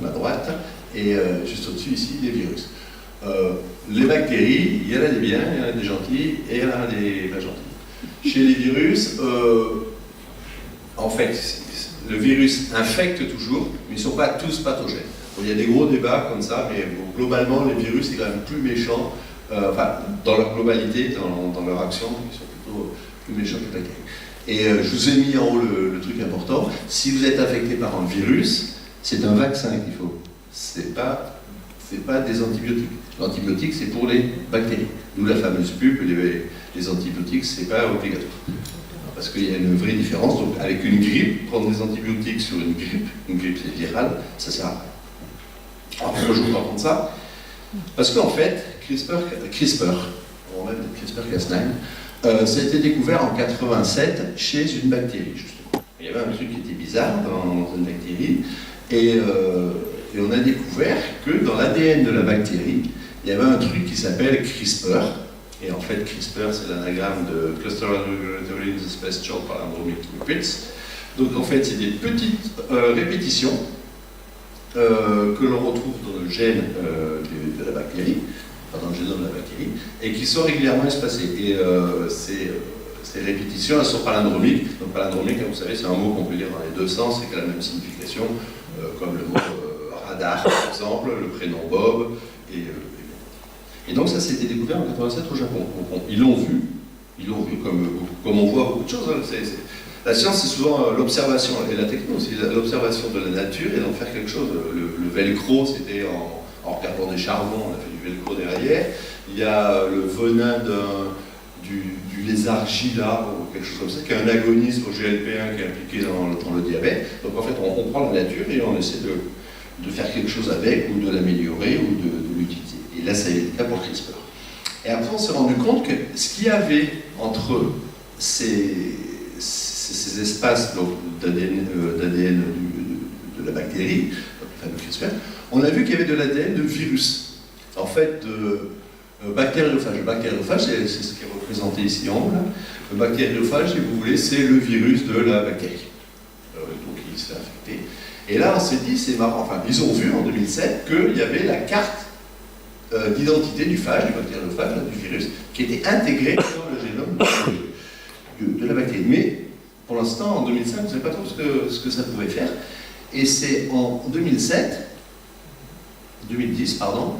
B: ma droite, et juste au-dessus, ici, les virus. Les bactéries, il y en a des biens, il y en a des gentils, et il y en a des pas gentils. Chez les virus, en fait, le virus infecte toujours, mais ils ne sont pas tous pathogènes. Bon, il y a des gros débats comme ça, mais bon, globalement, les virus, c'est quand même plus méchant, enfin, dans leur globalité, dans leur action, ils sont plutôt plus méchants que les bactéries. Et je vous ai mis en haut le truc important. Si vous êtes infecté par un virus, c'est un vaccin qu'il faut. C'est pas des antibiotiques. L'antibiotique, c'est pour les bactéries. D'où la fameuse pub, les antibiotiques, c'est pas obligatoire. Parce qu'il y a une vraie différence. Donc, avec une grippe, prendre des antibiotiques sur une grippe c'est virale, ça sert à rien. Alors, pourquoi je vous raconte ça? Parce qu'en fait, CRISPR, on va mettre CRISPR-Cas9, ça a été découvert en 87 chez une bactérie, justement. Il y avait un truc qui était bizarre dans une bactérie, et on a découvert que dans l'ADN de la bactérie, il y avait un truc qui s'appelle CRISPR, et en fait CRISPR c'est l'anagramme de Cluster Regulatory Special Palindromic Repeats. Donc en fait c'est des petites répétitions que l'on retrouve dans le gène de la bactérie, dans le génome de la bactérie, et qui sont régulièrement espacées. Et ces répétitions, elles sont palindromiques. Donc palindromique, vous savez, c'est un mot qu'on peut lire dans les 2 sens, c'est qui a la même signification, comme le mot radar, par exemple, le prénom Bob. Et donc ça, c'était découvert en 87 au Japon. Donc, ils l'ont vu comme on voit beaucoup de choses. Hein. La science, c'est souvent l'observation, et la techno, c'est l'observation de la nature et d'en faire quelque chose. Le velcro, c'était en regardant des charbons, on a fait du velcro derrière. Il y a le venin du lézard Gila, ou quelque chose comme ça, qui est un agoniste au GLP-1 qui est impliqué dans le diabète. Donc en fait, on prend la nature et on essaie de faire quelque chose avec, ou de l'améliorer, ou de l'utiliser. Et là, ça a été le cas pour CRISPR. Et après, on s'est rendu compte que ce qu'il y avait entre ces espaces d'ADN de la bactérie, enfin de CRISPR, on a vu qu'il y avait de l'ADN de virus. En fait, de bactériophage. Le bactériophage, c'est ce qui est représenté ici en haut. Là. Le bactériophage, si vous voulez, c'est le virus de la bactérie. Donc il se fait infecter. Et là, on s'est dit, c'est marrant, enfin, ils ont vu en 2007 qu'il y avait la carte d'identité du phage, du bactériophage, du virus, qui était intégrée dans le génome de la bactérie. Mais pour l'instant, en 2005, on ne savait pas trop ce que ça pouvait faire. Et c'est en 2010, pardon.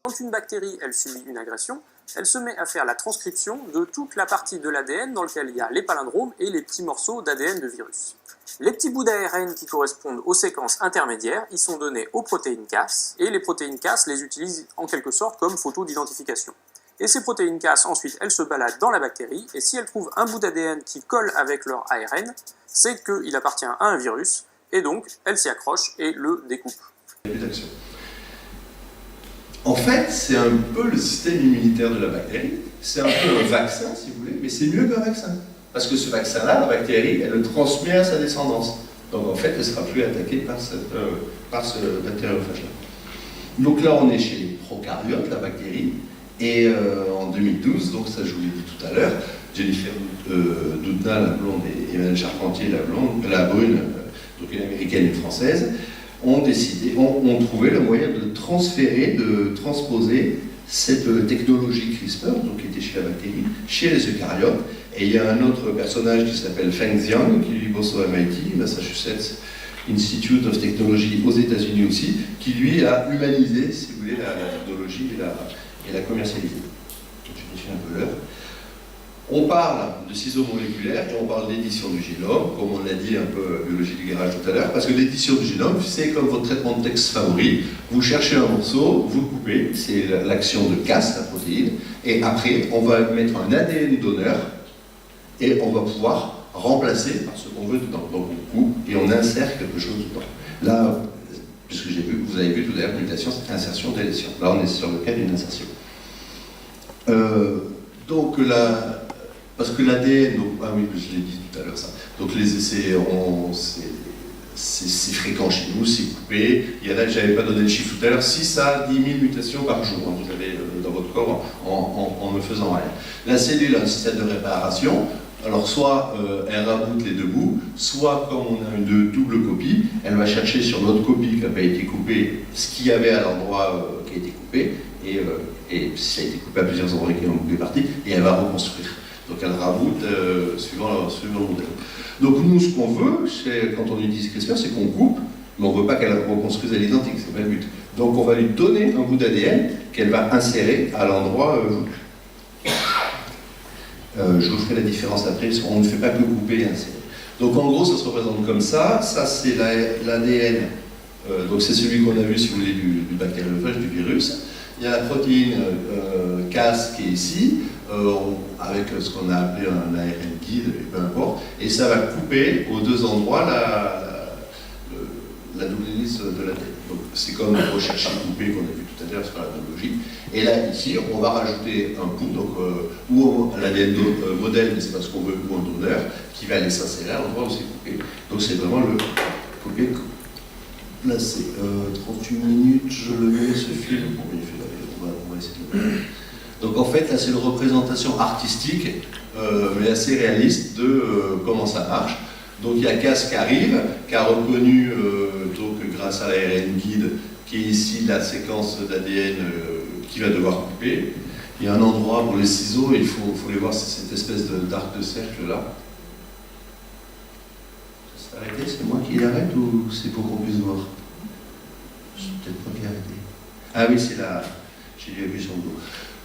C: Quand une bactérie, elle subit une agression, elle se met à faire la transcription de toute la partie de l'ADN dans laquelle il y a les palindromes et les petits morceaux d'ADN de virus. Les petits bouts d'ARN qui correspondent aux séquences intermédiaires, ils sont donnés aux protéines Cas, et les protéines Cas les utilisent en quelque sorte comme photo d'identification. Et ces protéines Cas, ensuite, elles se baladent dans la bactérie, et si elles trouvent un bout d'ADN qui colle avec leur ARN, c'est qu'il appartient à un virus, et donc elles s'y accrochent et le découpent.
B: En fait, c'est un peu le système immunitaire de la bactérie, c'est un peu un vaccin, si vous voulez, mais c'est mieux qu'un vaccin. Parce que ce vaccin-là, la bactérie, elle le transmet à sa descendance. Donc en fait, elle ne sera plus attaquée par ce bactériophage-là. Donc là, on est chez les prokaryotes, la bactérie. Et en 2012, donc ça je vous l'ai dit tout à l'heure, Jennifer Doudna, la blonde, et Emmanuelle Charpentier, la brune, donc une américaine et une française, ont trouvé le moyen de transférer, de transposer cette technologie CRISPR, donc qui était chez la bactérie, chez les eucaryotes. Et il y a un autre personnage qui s'appelle Feng Xiang, qui lui bosse au MIT, Massachusetts Institute of Technology aux États-Unis aussi, qui lui a humanisé, si vous voulez, la technologie et la commercialisée. Je défie un peu l'heure. On parle de ciseaux moléculaires et on parle d'édition du génome, comme on l'a dit un peu biologie du garage tout à l'heure, parce que l'édition du génome, c'est comme votre traitement de texte favori. Vous cherchez un morceau, vous le coupez, c'est l'action de Cas, la protéine, et après, on va mettre un ADN donneur et on va pouvoir remplacer par ce qu'on veut dedans. Donc on coupe et on insère quelque chose dedans. Là, puisque vous avez vu tout à l'heure, mutation, c'est insertion, délétion. Là, on est sur le cas d'une insertion. Donc là, parce que l'ADN, ah oui, je l'ai dit tout à l'heure ça. Donc c'est fréquent chez nous, c'est coupé. Il y en a, je n'avais pas donné le chiffre tout à l'heure, 6 à 10 000 mutations par jour, hein, vous avez dans votre corps en ne faisant rien. La cellule a un système de réparation. Alors soit elle raboute les deux bouts, soit comme on a une double copie, elle va chercher sur l'autre copie qui n'a pas été coupée ce qu'il y avait à l'endroit qui a été coupé, et si ça a été coupé à plusieurs endroits qui ont coupé partie, et elle va reconstruire. Donc elle raboute suivant le modèle. Donc nous, ce qu'on veut, quand on utilise CRISPR, c'est qu'on coupe, mais on ne veut pas qu'elle reconstruise à l'identique, c'est pas le but. Donc on va lui donner un bout d'ADN qu'elle va insérer à l'endroit voulu. Je vous ferai la différence après, parce qu'on ne fait pas que couper et insérer. Donc en gros, ça se représente comme ça. Ça, c'est l'ADN. Donc c'est celui qu'on a vu, si vous voulez, du bactériophage, du virus. Il y a la protéine Cas qui est ici, avec ce qu'on a appelé un ARN guide, peu importe. Et ça va couper aux deux endroits la double hélice de l'ADN. Donc c'est comme rechercher couper qu'on a vu tout à l'heure sur la biologie. Et là, ici, on va rajouter un bout, donc, ou l'ADN modèle, mais c'est pas ce qu'on veut, ou un donneur, qui va aller s'insérer à l'endroit où c'est coupé. Donc c'est vraiment le coupé. Là, c'est 38 minutes, je le mets, ce film. Bon, on va essayer de le mettre. Donc en fait, là, c'est une représentation artistique, mais assez réaliste de comment ça marche. Donc il y a Cas qui arrive, qui a reconnu, donc, grâce à l'ARN guide, qui est ici la séquence d'ADN qui va devoir couper. Il y a un endroit pour les ciseaux, il faut les voir, c'est cette espèce d'arc de cercle là. Ça s'est arrêté, c'est moi qui l'arrête ou c'est pour qu'on puisse voir? C'est peut-être moi qui ai arrêté. Ah oui, c'est là, j'ai vu son dos.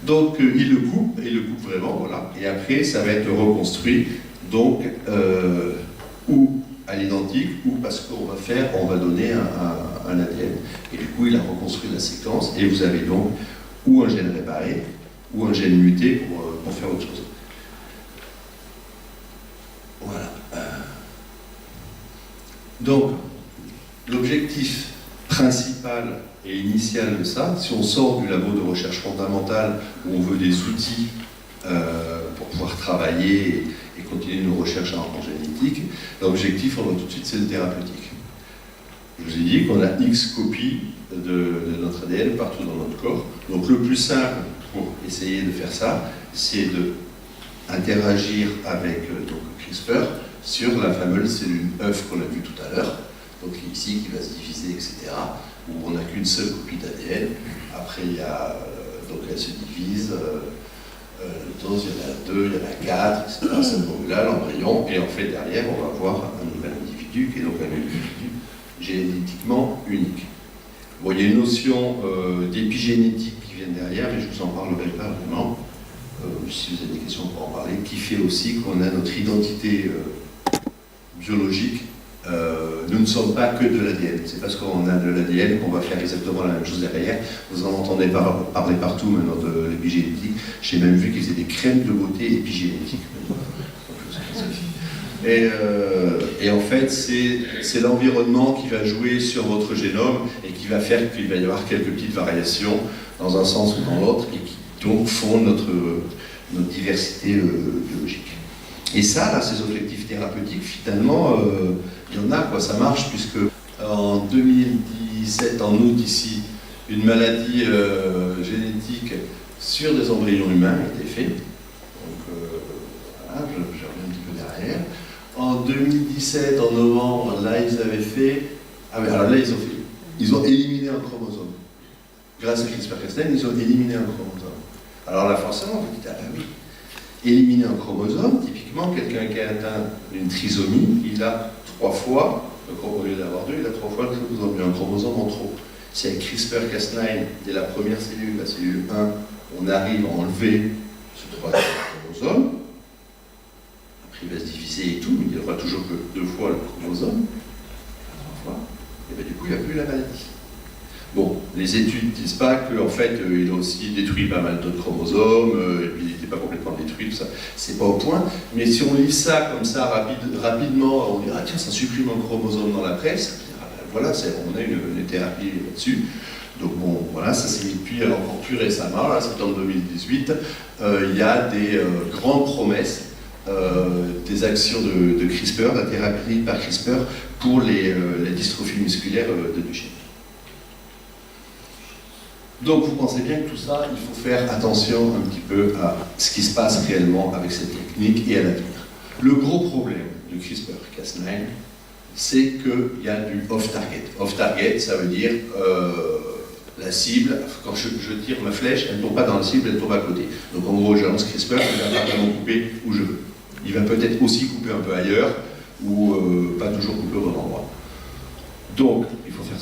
B: Donc il le coupe, et il le coupe vraiment, voilà. Et après, ça va être reconstruit, donc, ou à l'identique, ou parce qu'on va donner un ADN. Et du coup, il a reconstruit la séquence, et vous avez donc ou un gène réparé, ou un gène muté pour faire autre chose. Voilà. Donc, l'objectif principal et initial de ça, si on sort du labo de recherche fondamentale, où on veut des outils pour pouvoir travailler et continuer nos recherches en génétique, l'objectif, on voit tout de suite, c'est le thérapeutique. Je vous ai dit qu'on a X copies de notre ADN partout dans notre corps. Donc le plus simple pour essayer de faire ça, c'est d'interagir avec donc, CRISPR sur la fameuse cellule œuf qu'on a vue tout à l'heure, donc ici qui va se diviser, etc., où on n'a qu'une seule copie d'ADN. Après, il y a, donc elle se divise, il y en a 2, il y en a 4, etc. Ça brûle là, l'embryon, et en fait, derrière, on va avoir un nouvel individu qui est donc un individu génétiquement unique. Bon, il y a une notion d'épigénétique qui vient derrière, mais je ne vous en parlerai pas vraiment. Si vous avez des questions pour en parler, qui fait aussi qu'on a notre identité biologique. Nous ne sommes pas que de l'ADN. C'est parce qu'on a de l'ADN qu'on va faire exactement la même chose derrière. Vous en entendez parler partout maintenant de l'épigénétique. J'ai même vu qu'ils faisaient des crèmes de beauté épigénétiques. Et en fait, c'est l'environnement qui va jouer sur votre génome et qui va faire qu'il va y avoir quelques petites variations dans un sens ou dans l'autre et qui donc font notre diversité biologique. Et ça, là, ces objectifs thérapeutiques, finalement, il y en a, quoi, ça marche, puisque en 2017, en août ici, une maladie génétique sur des embryons humains a été faite. Donc, voilà, je reviens un petit peu derrière. En 2017, en novembre, là, ils avaient fait... Ah oui, alors là, ils ont éliminé un chromosome. Grâce à CRISPR-Cas9, ils ont éliminé un chromosome. Alors là, forcément, vous dites, ah ben oui, éliminer un chromosome, typiquement, quelqu'un qui a atteint une trisomie, il a 3 fois, au lieu d'avoir 2, il a 3 fois un chromosome en trop. Si avec CRISPR-Cas9, dès la première cellule, la cellule 1, on arrive à enlever ce 3e chromosome, après il va se diviser et tout, mais il n'y aura toujours que 2 fois le chromosome, 3 fois, et bien du coup, il n'y a plus la maladie. Bon, les études ne disent pas qu'en fait, il a aussi détruit pas mal d'autres chromosomes, et puis il n'était pas complètement détruit, tout ça, c'est pas au point. Mais si on lit ça comme ça rapidement, on dira, tiens, ça supprime un chromosome dans la presse, voilà, on a une thérapie là-dessus. Donc bon, voilà, ça s'est mis depuis encore plus récemment, là, septembre 2018, il y a des grandes promesses, des actions de CRISPR, de la thérapie par CRISPR pour les dystrophies musculaires de Duchenne. Donc vous pensez bien que tout ça, il faut faire attention un petit peu à ce qui se passe réellement avec cette technique et à l'avenir. Le gros problème de CRISPR-Cas9, c'est qu'il y a du off-target. Off-target, ça veut dire la cible, quand je tire ma flèche, elle ne tombe pas dans la cible, elle tombe à côté. Donc en gros, je lance CRISPR, il va pas vraiment couper où je veux. Il va peut-être aussi couper un peu ailleurs, ou pas toujours couper au bon endroit. Donc, il faut faire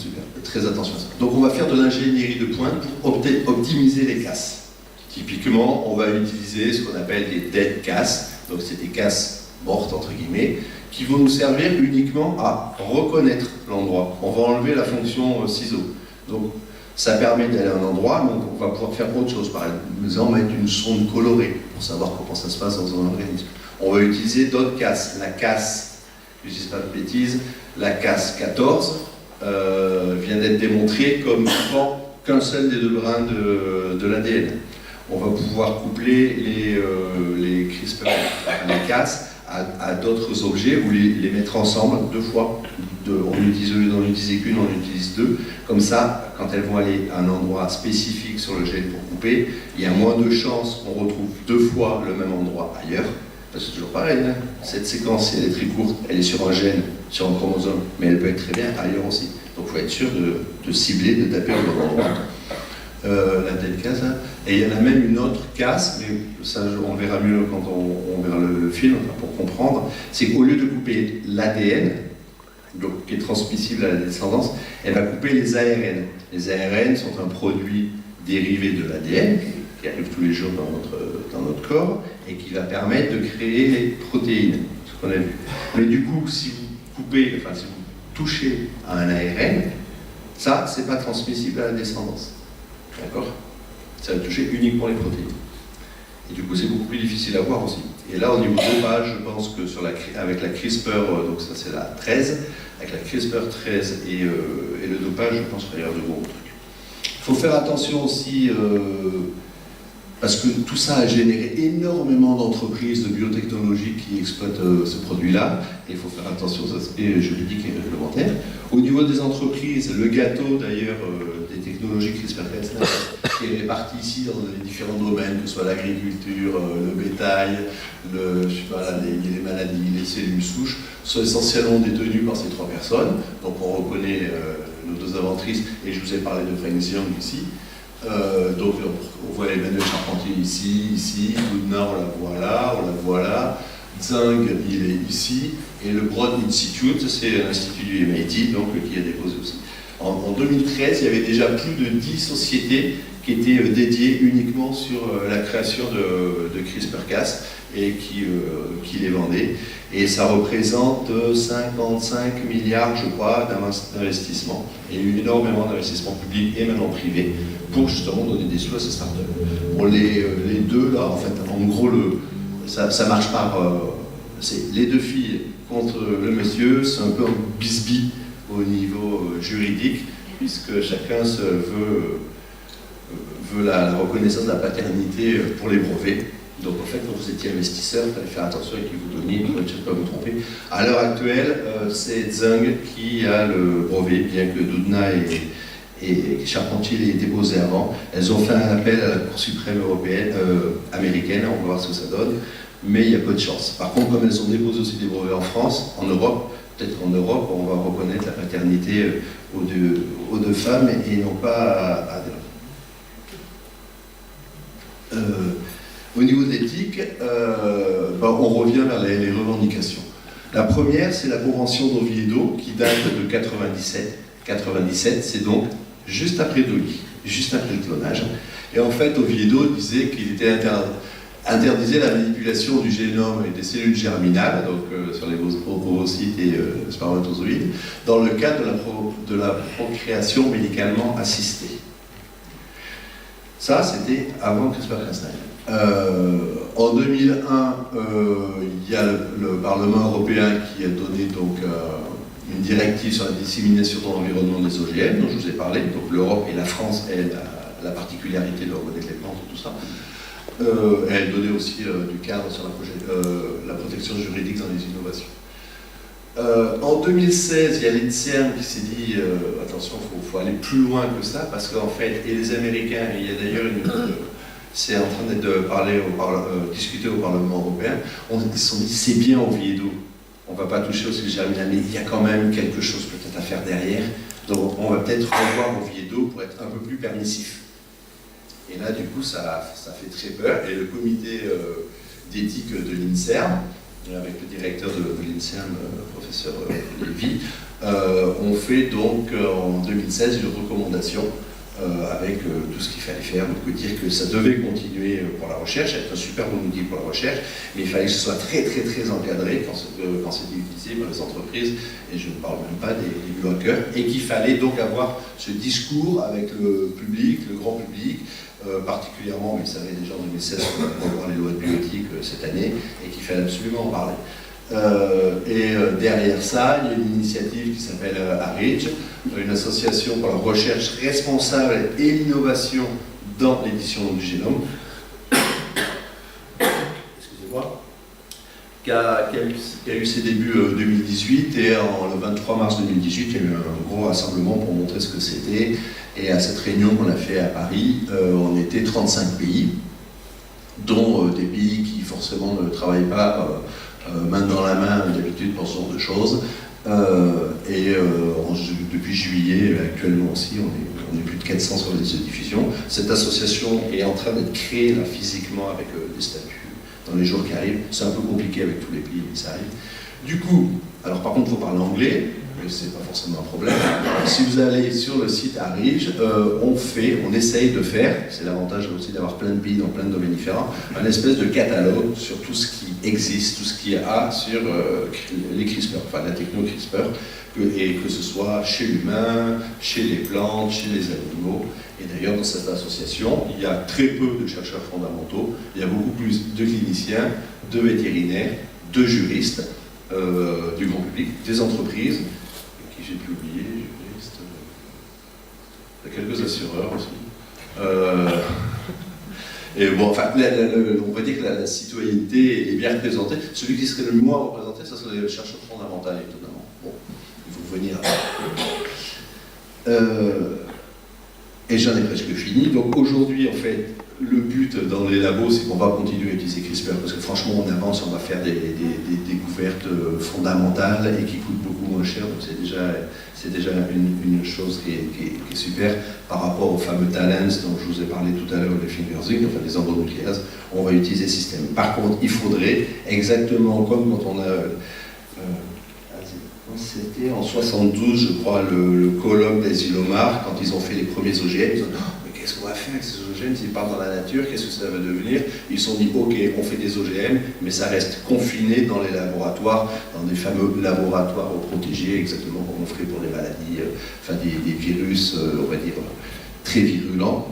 B: très attention à ça. Donc on va faire de l'ingénierie de pointe pour optimiser les casses. Typiquement, on va utiliser ce qu'on appelle des dead casses, donc c'est des casses mortes entre guillemets, qui vont nous servir uniquement à reconnaître l'endroit. On va enlever la fonction ciseau. Donc ça permet d'aller à un endroit, donc on va pouvoir faire autre chose. Par exemple, mettre une sonde colorée pour savoir comment ça se passe dans un organisme. On va utiliser d'autres casses. La casse, je ne dis pas de bêtises, la casse 14 vient d'être démontrée comme n'étant qu'un seul des 2 brins de l'ADN. On va pouvoir coupler les CRISPR, les casses, à d'autres objets ou les mettre ensemble 2 fois. On utilise qu'une, on utilise 2. Comme ça, quand elles vont aller à un endroit spécifique sur le gène pour couper, il y a moins de chances qu'on retrouve 2 fois le même endroit ailleurs. Parce que c'est toujours pareil, hein. Cette séquence, si elle est très courte, elle est sur un gène, sur un chromosome, mais elle peut être très bien ailleurs aussi. Donc il faut être sûr de cibler, de taper au bon endroit. La telle case, hein. Et il y en a même une autre casse, mais ça on verra mieux quand on verra le film, enfin, pour comprendre, c'est qu'au lieu de couper l'ADN, qui est transmissible à la descendance, elle va couper les ARN. Les ARN sont un produit dérivé de l'ADN, qui arrive tous les jours dans notre corps, et qui va permettre de créer les protéines, ce qu'on a vu. Mais du coup, si vous touchez à un ARN, ça, c'est pas transmissible à la descendance. D'accord? Ça va toucher uniquement les protéines. Et du coup, c'est beaucoup plus difficile à voir aussi. Et là, au niveau dopage, je pense que avec la CRISPR, donc ça c'est la 13, avec la CRISPR 13 et le dopage, je pense qu'il va y avoir de gros trucs. Il faut faire attention aussi, parce que tout ça a généré énormément d'entreprises de biotechnologie qui exploitent ce produit-là, et il faut faire attention aux aspects juridiques et réglementaires. Au niveau des entreprises, le gâteau d'ailleurs des technologies CRISPR-Cas9 qui est réparti ici dans les différents domaines, que ce soit l'agriculture, le bétail, les maladies, les cellules souches, sont essentiellement détenues par ces 3 personnes. Donc on reconnaît nos 2 inventrices, et je vous ai parlé de Feng Xiang ici. Donc on voit Emmanuel Charpentier ici, Goodnar on la voit là, Zhang il est ici, et le Broad Institute, c'est l'institut du MIT, donc qui a déposé aussi. En 2013, il y avait déjà plus de 10 sociétés qui étaient dédiées uniquement sur la création de CRISPR-Cas et qui les vendaient. Et ça représente 55 milliards, je crois, d'investissements. Et énormément d'investissements publics et maintenant privés pour justement donner des sous à ces startups. Bon, les 2, là, en fait, en gros, ça marche par... c'est les 2 filles contre le monsieur, c'est un peu un bisbis au niveau juridique, puisque chacun veut la reconnaissance de la paternité pour les brevets. Donc en fait, quand vous étiez investisseur, il fallait faire attention à qui vous donniez, pour ne pas vous tromper. À l'heure actuelle, c'est Zheng qui a le brevet, bien que Doudna et Charpentier l'aient déposé avant. Elles ont fait un appel à la Cour suprême européenne, américaine, on va voir ce que ça donne, mais il y a peu de chance. Par contre, comme elles ont déposé aussi des brevets en France, en Europe, peut-être qu'en Europe, on va reconnaître la paternité aux deux femmes et non pas à des hommes. Au niveau de l'éthique, on revient vers les revendications. La première, c'est la Convention d'Oviedo, qui date de 97. 97, c'est donc juste après Dolly, juste après le clonage. Et en fait, Oviedo disait qu'il était interdisait la manipulation du génome et des cellules germinales, donc sur les ovocytes et spermatozoïdes, dans le cadre de la procréation médicalement assistée. Ça, c'était avant CRISPR-Cas9. En 2001, il y a le Parlement européen qui a donné donc une directive sur la dissémination dans l'environnement des OGM, dont je vous ai parlé. Donc l'Europe et la France aient la particularité de reconnaître les plantes et tout ça. Elle donnait aussi du cadre sur la protection juridique dans les innovations. En 2016, il y a l'INSERM qui s'est dit attention, il faut aller plus loin que ça, parce qu'en fait, et les Américains, et il y a d'ailleurs c'est en train de discuter au Parlement européen, ils se sont dit c'est bien Oviedo, on ne va pas toucher au sujet germinal, mais il y a quand même quelque chose peut-être à faire derrière, donc on va peut-être revoir Oviedo pour être un peu plus permissif. Et là, du coup, ça fait très peur. Et le comité d'éthique de l'INSERM, avec le directeur de l'INSERM, professeur Lévy, ont fait donc en 2016 une recommandation avec tout ce qu'il fallait faire. Donc dire que ça devait continuer pour la recherche, être un super bon outil pour la recherche, mais il fallait que ce soit très très très encadré quand c'était utilisé par les entreprises, et je ne parle même pas des biohackers, et qu'il fallait donc avoir ce discours avec le public, le grand public, particulièrement, mais ça avait déjà en 2016 pour voir les lois de bioéthique cette année, et qu'il fallait absolument en parler. Derrière ça, il y a une initiative qui s'appelle ARIDGE, une association pour la recherche responsable et l'innovation dans l'édition du génome, excusez-moi, qui a eu ses débuts 2018, et le 23 mars 2018, il y a eu un gros rassemblement pour montrer ce que c'était. Et à cette réunion qu'on a fait à Paris, on était 35 pays, dont des pays qui forcément ne travaillent pas main dans la main d'habitude pour ce genre de choses. Depuis juillet, actuellement aussi, on est plus de 400 sur les diffusions. Cette association est en train d'être créée là, physiquement avec des statuts dans les jours qui arrivent. C'est un peu compliqué avec tous les pays, mais ça arrive. Du coup, alors par contre, il faut parler anglais, mais c'est pas forcément un problème. Si vous allez sur le site ARIDGE, on essaye de faire, c'est l'avantage aussi d'avoir plein de pays dans plein de domaines différents, un espèce de catalogue sur tout ce qui existe, tout ce qu'il y a sur les CRISPR, enfin la techno CRISPR, et que ce soit chez l'humain, chez les plantes, chez les animaux. Et d'ailleurs, dans cette association, il y a très peu de chercheurs fondamentaux, il y a beaucoup plus de cliniciens, de vétérinaires, de juristes, du grand public, des entreprises, qui j'ai pu oublier, juristes, il y a quelques assureurs aussi. Et bon, enfin, on va dire que la citoyenneté est bien représentée. Celui qui serait le moins représenté, ça serait le chercheur fondamental, étonnamment. Bon, il faut venir. Et j'en ai presque fini. Donc aujourd'hui, en fait, le but dans les labos, c'est qu'on va continuer à utiliser CRISPR, parce que franchement, on avance, on va faire des découvertes fondamentales et qui coûtent beaucoup moins cher. Donc c'est déjà une chose qui est super par rapport aux fameux talents dont je vous ai parlé tout à l'heure, les fingerzinc, enfin les endonucléases. On va utiliser ce système. Par contre, il faudrait, exactement comme quand on a... c'était en 72, je crois, le colloque des Ilomar, quand ils ont fait les premiers OGM, ils ont dit « mais qu'est-ce qu'on va faire avec ces OGM s'ils partent dans la nature, qu'est-ce que ça va devenir ?» Ils se sont dit « ok, on fait des OGM, mais ça reste confiné dans les laboratoires, dans des fameux laboratoires protégés, exactement comme on ferait pour les maladies, enfin des virus, on va dire, très virulents. »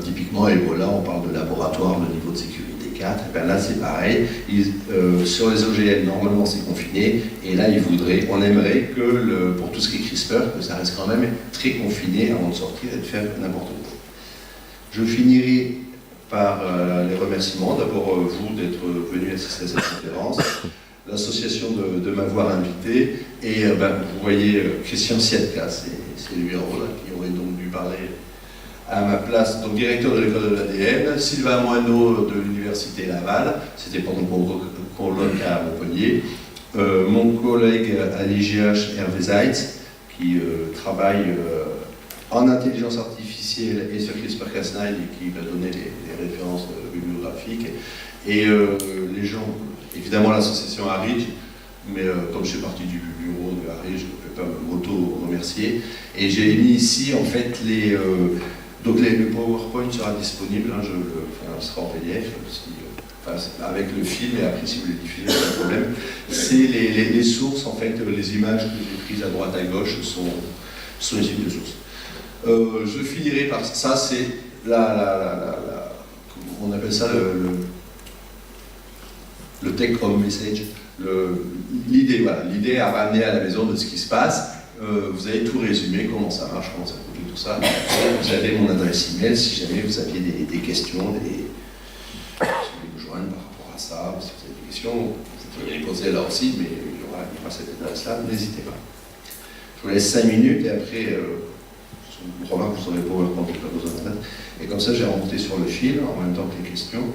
B: Typiquement, Ebola, on parle de laboratoire de niveau de sécurité 4, et bien là c'est pareil, sur les OGM, normalement c'est confiné, et là on aimerait que pour tout ce qui est CRISPR, que ça reste quand même très confiné avant de sortir et de faire n'importe quoi. Je finirai par les remerciements. D'abord, vous d'être venu assister à cette conférence, l'association de m'avoir invité, et vous voyez Christian Siatka, c'est lui en rôle, qui aurait donc dû parler à ma place, donc directeur de l'école de l'ADN, Sylvain Moineau de l'Université Laval, c'était pendant mon colloque à Montpellier, mon collègue à l'IGH, Hervé Zeitz, qui travaille en intelligence artificielle et sur CRISPR-Cas9 et qui va donner les références bibliographiques, et les gens, évidemment l'association ARIDGE, mais comme je fais partie du bureau de ARIDGE, je ne peux pas m'auto-remercier, et j'ai mis ici en fait donc le PowerPoint sera disponible, hein, sera en PDF, avec le film, et après si vous voulez diffuser, pas de problème. C'est les sources, en fait, les images que j'ai prises à droite à gauche sont issues de sources. Je finirai par ça, c'est on appelle ça le take home message, l'idée, voilà, l'idée à ramener à la maison de ce qui se passe. Vous avez tout résumé, comment ça marche, comment ça coûte, tout ça. Vous avez mon adresse email si jamais vous aviez des questions, si vous voulez me joindre par rapport à ça, si vous avez des questions, vous pouvez les poser là aussi, mais il y aura cette adresse-là, n'hésitez pas. Je vous laisse 5 minutes et après, je crois que vous aurez PowerPoint, pas besoin de date. Et comme ça, j'ai remonté sur le fil en même temps que les questions,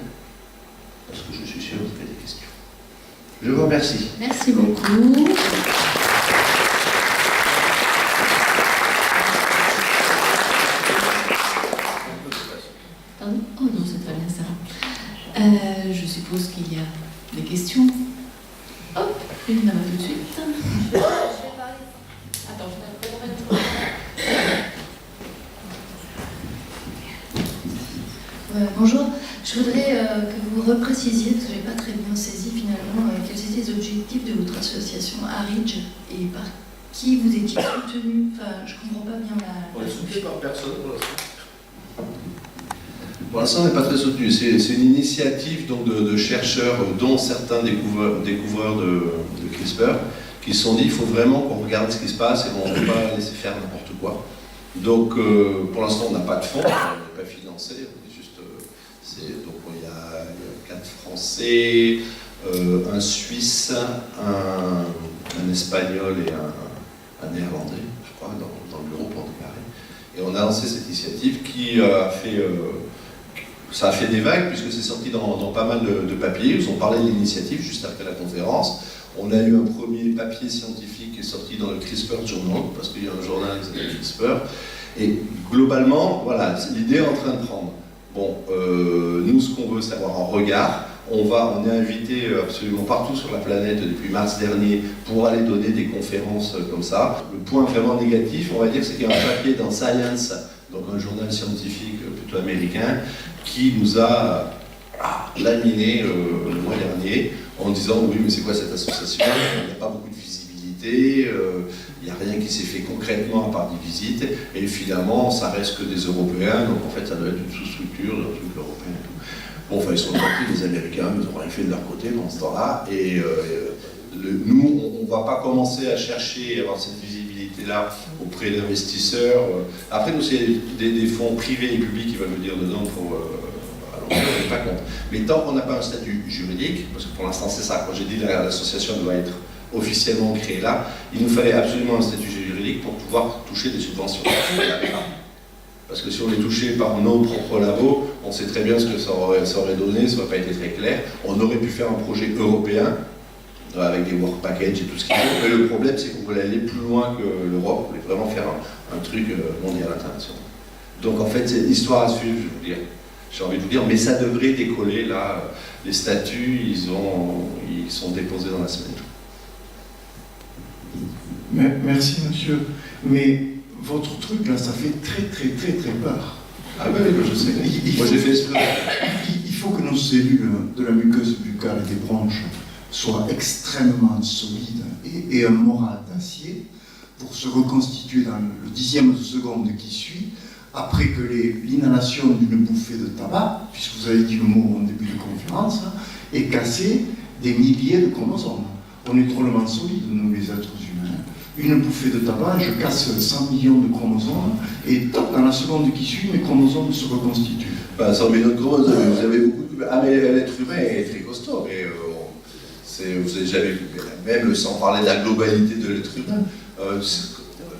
B: parce que je suis sûr que vous avez des questions. Je vous remercie.
A: Merci beaucoup. Pardon ? Oh non, c'est très bien ça. Je suppose qu'il y a des questions. Hop, une là-bas tout de suite. Je vais parler. Attends, je vais
D: bonjour, je voudrais que vous reprécisiez, parce que je n'ai pas très bien saisi finalement, quels étaient les objectifs de votre association ARIDGE et par qui vous étiez soutenu. Enfin, je ne comprends pas bien la...
B: On est soutenu par personne pour l'instant. Pour l'instant, on n'est pas très soutenu. C'est une initiative donc, de chercheurs, dont certains découvreurs de CRISPR, qui se sont dit qu'il faut vraiment qu'on regarde ce qui se passe et on ne peut pas laisser faire n'importe quoi. Donc, pour l'instant, on n'a pas de fonds, on n'est pas financé. Donc il y a 4 Français, un Suisse, un Espagnol et un Néerlandais, je crois, dans le bureau pour démarrer. Et on a lancé cette initiative qui ça a fait des vagues puisque c'est sorti dans pas mal de papiers. Ils ont parlé de l'initiative juste après la conférence. On a eu un premier papier scientifique qui est sorti dans le CRISPR Journal, parce qu'il y a un journal qui s'appelle CRISPR. Et globalement, voilà, l'idée est en train de prendre. Bon, nous, ce qu'on veut, c'est avoir un regard. On est invité absolument partout sur la planète depuis mars dernier pour aller donner des conférences comme ça. Le point vraiment négatif, on va dire, c'est qu'il y a un papier dans Science, donc un journal scientifique plutôt américain, qui nous a laminé le mois dernier en disant oui, mais c'est quoi cette association? Il n'y a pas beaucoup de visibilité, il n'y a rien qui s'est fait concrètement à part des visites, et finalement ça reste que des Européens, donc en fait ça doit être une sous-structure d'un truc européen et tout. Bon, enfin ils sont partis, les Américains, ils n'ont rien fait de leur côté dans ce temps-là, et nous on ne va pas commencer à chercher à avoir cette visibilité-là auprès d'investisseurs. Après nous c'est des fonds privés et publics qui veulent venir dedans pour... alors on n'est pas contre. Mais tant qu'on n'a pas un statut juridique, parce que pour l'instant c'est ça, quand j'ai dit l'association doit être officiellement créée là, il nous fallait absolument un statut juridique pour pouvoir toucher des subventions. Parce que si on est touché par nos propres labos, on sait très bien ce que ça aurait donné, ça n'aurait pas été très clair. On aurait pu faire un projet européen, avec des work packages et tout ce qu'il faut, mais le problème c'est qu'on voulait aller plus loin que l'Europe, on voulait vraiment faire un truc mondial, international. Donc en fait c'est une histoire à suivre, je veux dire. J'ai envie de vous dire, mais ça devrait décoller là. Les statuts, ils sont déposés dans la semaine.
E: Merci monsieur. Mais votre truc là, ça fait très peur.
B: Ah oui, je sais. Moi j'ai fait esprit.
E: Il faut que nos cellules de la muqueuse buccale et des bronches soient extrêmement solides et un moral d'acier pour se reconstituer dans le 10e de seconde qui suit, après que l'inhalation d'une bouffée de tabac, puisque vous avez dit le mot en début de conférence, ait cassé des milliers de chromosomes. On est drôlement solides, nous les êtres humains. une bouffée de tabac, je casse 100 millions de chromosomes, et dans la seconde qui suit, mes chromosomes se reconstituent.
B: 100 millions de chromosomes, vous avez beaucoup de... Ah, mais l'être humain est très costaud, mais vous avez jamais vu, même sans parler de la globalité de l'être humain,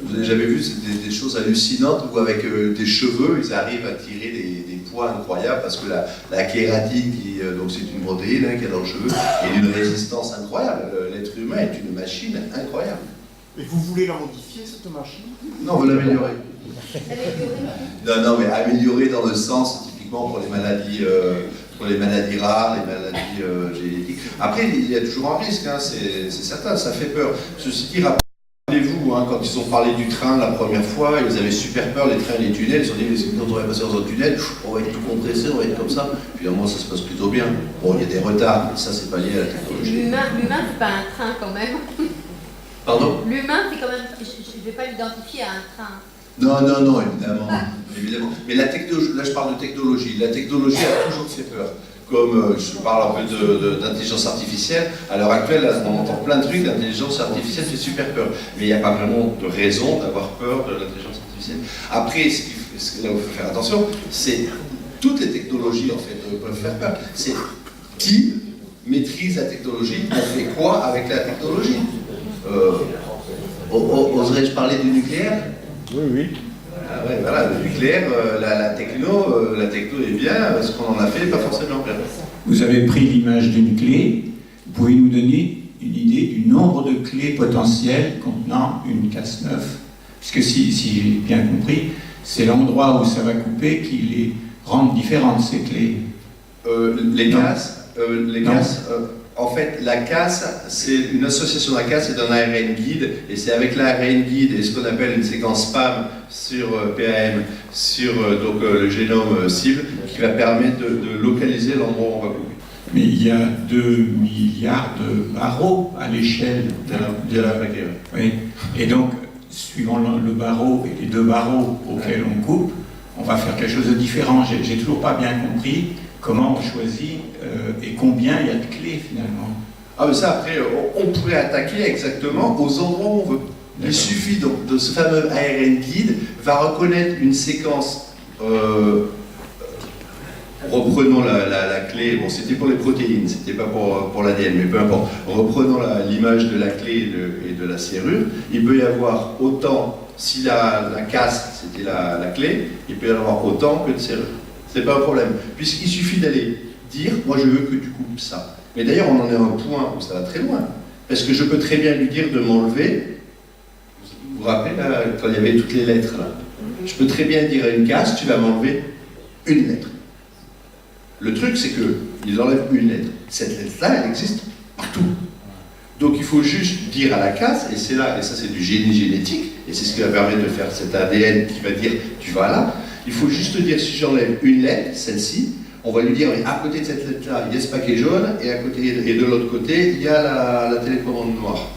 B: vous n'avez jamais vu des choses hallucinantes où avec des cheveux, ils arrivent à tirer des poids incroyables parce que la kératine, donc c'est une protéine qui est dans le cheveu, est d'une résistance incroyable. L'être humain est une machine incroyable.
E: Et vous voulez la modifier, cette machine?
B: Non, vous l'améliorez. Non, mais améliorer dans le sens, typiquement pour les maladies rares, les maladies génétiques. Après, il y a toujours un risque, hein, c'est certain, ça fait peur. Ceci dit, rappelez-vous, hein, quand ils ont parlé du train la première fois, ils avaient super peur, les trains et les tunnels, ils se sont dit, mais quand on va passer dans un tunnel, on va être tout compressé, on va être comme ça. Finalement, ça se passe plutôt bien. Bon, il y a des retards, mais ça, c'est pas lié à la technologie.
F: L'humain, c'est pas un train quand même.
B: Pardon?
F: L'humain, c'est quand même. Je ne vais pas l'identifier à un train.
B: Non, évidemment. Mais la technologie, là je parle de technologie. La technologie a toujours fait peur. Comme je parle un peu d'intelligence artificielle, à l'heure actuelle, on entend plein de trucs, l'intelligence artificielle fait super peur. Mais il n'y a pas vraiment de raison d'avoir peur de l'intelligence artificielle. Après, là où il faut faire attention, c'est toutes les technologies en fait peuvent faire peur. C'est qui maîtrise la technologie, on fait quoi avec la technologie. Oserais-je parler du nucléaire? Oui. Ah ouais, voilà, le nucléaire, la techno est bien, ce qu'on en a fait, pas forcément bien.
G: Vous avez pris l'image d'une clé, vous pouvez nous donner une idée du nombre de clés potentielles contenant une casse 9? Puisque si j'ai bien compris, c'est l'endroit où ça va couper qui les rend différentes, ces clés.
B: Les casses, en fait, la casse, c'est une association de la casse et d'un ARN guide, et c'est avec l'ARN guide et ce qu'on appelle une séquence PAM sur PAM, sur donc, le génome cible, qui va permettre de localiser l'endroit où on va couper.
G: Mais il y a 2 milliards de barreaux à l'échelle
B: de la paquet.
G: Oui. Et donc, suivant le barreau et les 2 barreaux auxquels on coupe, on va faire quelque chose de différent. J'ai toujours pas bien compris comment on choisit et combien il y a de clés finalement.
B: Ah mais ça après, on pourrait attaquer exactement aux endroits où on veut. Il suffit donc de ce fameux ARN guide va reconnaître une séquence, reprenons la clé, bon c'était pour les protéines, c'était pas pour l'ADN, mais peu importe, reprenons l'image de la clé et de la serrure, il peut y avoir autant, si la casse c'était la clé, il peut y avoir autant que de serrure. C'est pas un problème, puisqu'il suffit d'aller dire, moi je veux que tu coupes ça. Mais d'ailleurs on en est à un point où ça va très loin, parce que je peux très bien lui dire de m'enlever, vous vous rappelez là, quand il y avait toutes les lettres là, je peux très bien dire à une casse, tu vas m'enlever une lettre. Le truc c'est qu'il enlève une lettre, cette lettre-là elle existe partout. Donc il faut juste dire à la casse, et c'est là, et ça c'est du génie génétique, et c'est ce qui va permettre de faire cet ADN qui va dire, tu vas là. Il faut juste dire, si j'enlève une lettre, celle-ci, on va lui dire, mais à côté de cette lettre-là, il y a ce paquet jaune, et de l'autre côté, il y a la télécommande noire.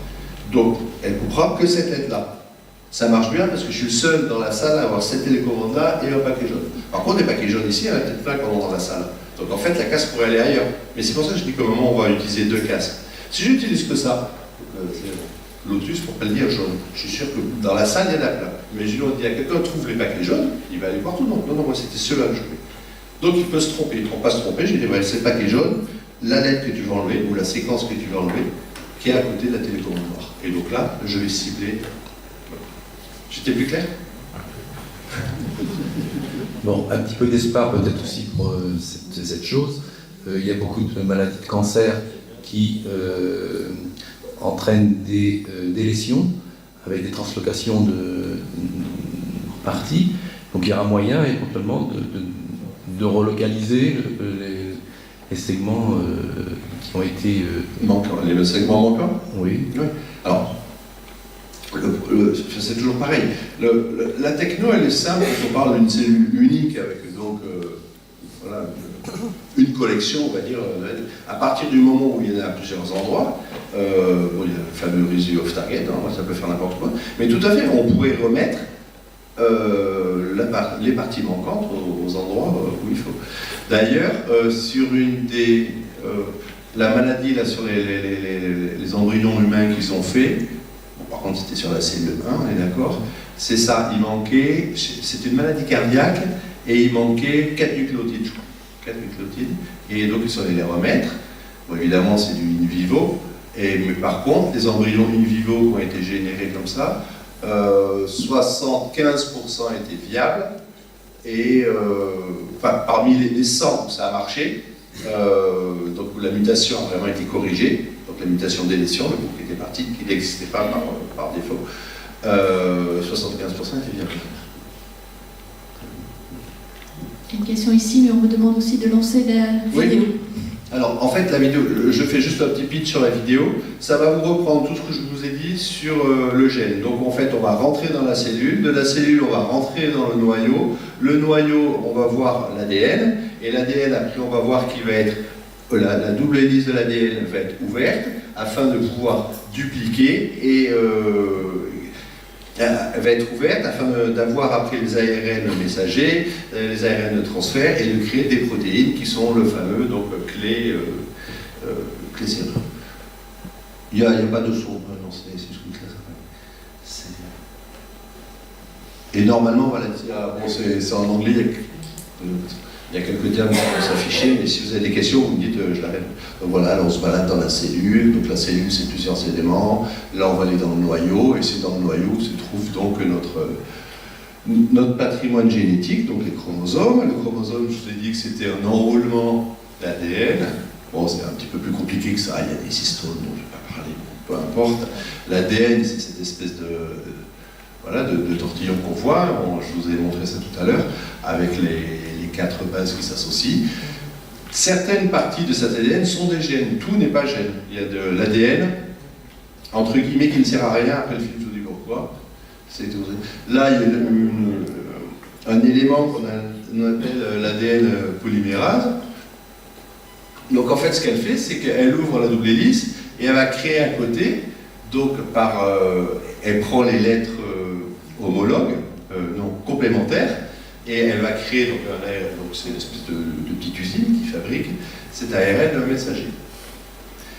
B: Donc, elle coupera que cette lettre-là. Ça marche bien parce que je suis le seul dans la salle à avoir cette télécommande-là et un paquet jaune. Par contre, les paquets jaunes ici, il y en a peut-être plein qu'on dans la salle. Donc en fait, la casse pourrait aller ailleurs. Mais c'est pour ça que je dis qu'au moment où on va utiliser 2 casses. Si j'utilise que ça, Lotus pour pas le dire jaune, je suis sûr que dans la salle, il y en a plein. Imaginons, on dit à quelqu'un, trouve les paquets jaunes, il va aller voir tout le monde. Non, moi c'était ceux-là que je voulais. Donc il peut se tromper. Pour ne pas se tromper, j'ai dit, c'est le paquet jaune, la lettre que tu veux enlever, ou la séquence que tu veux enlever, qui est à côté de la télécommande noire. Et donc là, je vais cibler. J'étais plus clair?
H: Bon, un petit peu d'espoir peut-être aussi pour cette chose. Il y a beaucoup de maladies de cancer qui entraînent des lésions avec des translocations de parties. Donc il y a un moyen éventuellement de relocaliser les segments qui ont été...
B: manquants. Les segments manquants?
H: Oui.
B: Alors, c'est toujours pareil. La techno, elle est simple quand on parle d'une cellule unique avec donc voilà, une collection, on va dire. À partir du moment où il y en a à plusieurs endroits, bon, il y a le fameux résumé off target, hein, ça peut faire n'importe quoi. Mais tout à fait, on pourrait remettre les parties manquantes aux endroits où il faut. D'ailleurs, sur une des la maladie là sur les embryons humains qu'ils ont fait. par contre c'était sur la cellule 1, on est d'accord. C'est ça, il manquait, c'était une maladie cardiaque, et il manquait 4 nucléotides, je crois. 4 nucléotides, et donc ils sont allés les remettre. Bon, évidemment, c'est du in vivo, mais par contre, les embryons in vivo qui ont été générés comme ça, 75% étaient viables, et enfin, parmi les 100 où ça a marché, donc où la mutation a vraiment été corrigée, donc la mutation d'élétion, le groupe qui était parti, qui n'existait pas par défaut, 75% étaient viables.
A: Une question ici, mais on me demande aussi de lancer la vidéo.
B: Alors, en fait, la vidéo, je fais juste un petit pitch sur la vidéo. Ça va vous reprendre tout ce que je vous ai dit sur le gène. Donc, en fait, on va rentrer dans la cellule. De la cellule, on va rentrer dans le noyau. Le noyau, on va voir l'ADN. Et l'ADN, après, on va voir qu'il va être... La double hélice de l'ADN va être ouverte afin de pouvoir dupliquer et... elle va être ouverte afin d'avoir après les ARN messagers, les ARN de transfert et de créer des protéines qui sont le fameux donc, clé cellulaire. Il n'y a pas de son, non, c'est ce truc-là. Et normalement, voilà, bon, c'est en anglais, il y a quelques termes qui vont s'afficher, mais si vous avez des questions, vous me dites, je l'arrête. Donc voilà, là, on se balade dans la cellule, donc la cellule, c'est plusieurs éléments. Là, on va aller dans le noyau, et c'est dans le noyau où se trouve donc notre patrimoine génétique, donc les chromosomes. Le chromosome, je vous ai dit que c'était un enroulement d'ADN. Bon, c'est un petit peu plus compliqué que ça, il y a des histones dont je ne vais pas parler, peu importe. L'ADN, c'est cette espèce de tortillon qu'on voit, je vous ai montré ça tout à l'heure, avec les 4 bases qui s'associent. Certaines parties de cet ADN sont des gènes, tout n'est pas gène. Il y a de l'ADN, entre guillemets, qui ne sert à rien, après le film je vous dis pourquoi. Là, il y a un élément qu'on appelle l'ADN polymérase. Donc en fait, ce qu'elle fait, c'est qu'elle ouvre la double hélice et elle va créer à côté, donc elle prend les lettres homologues, complémentaires, et elle va créer donc un ARN, donc c'est une espèce de petite usine qui fabrique cet ARN messager.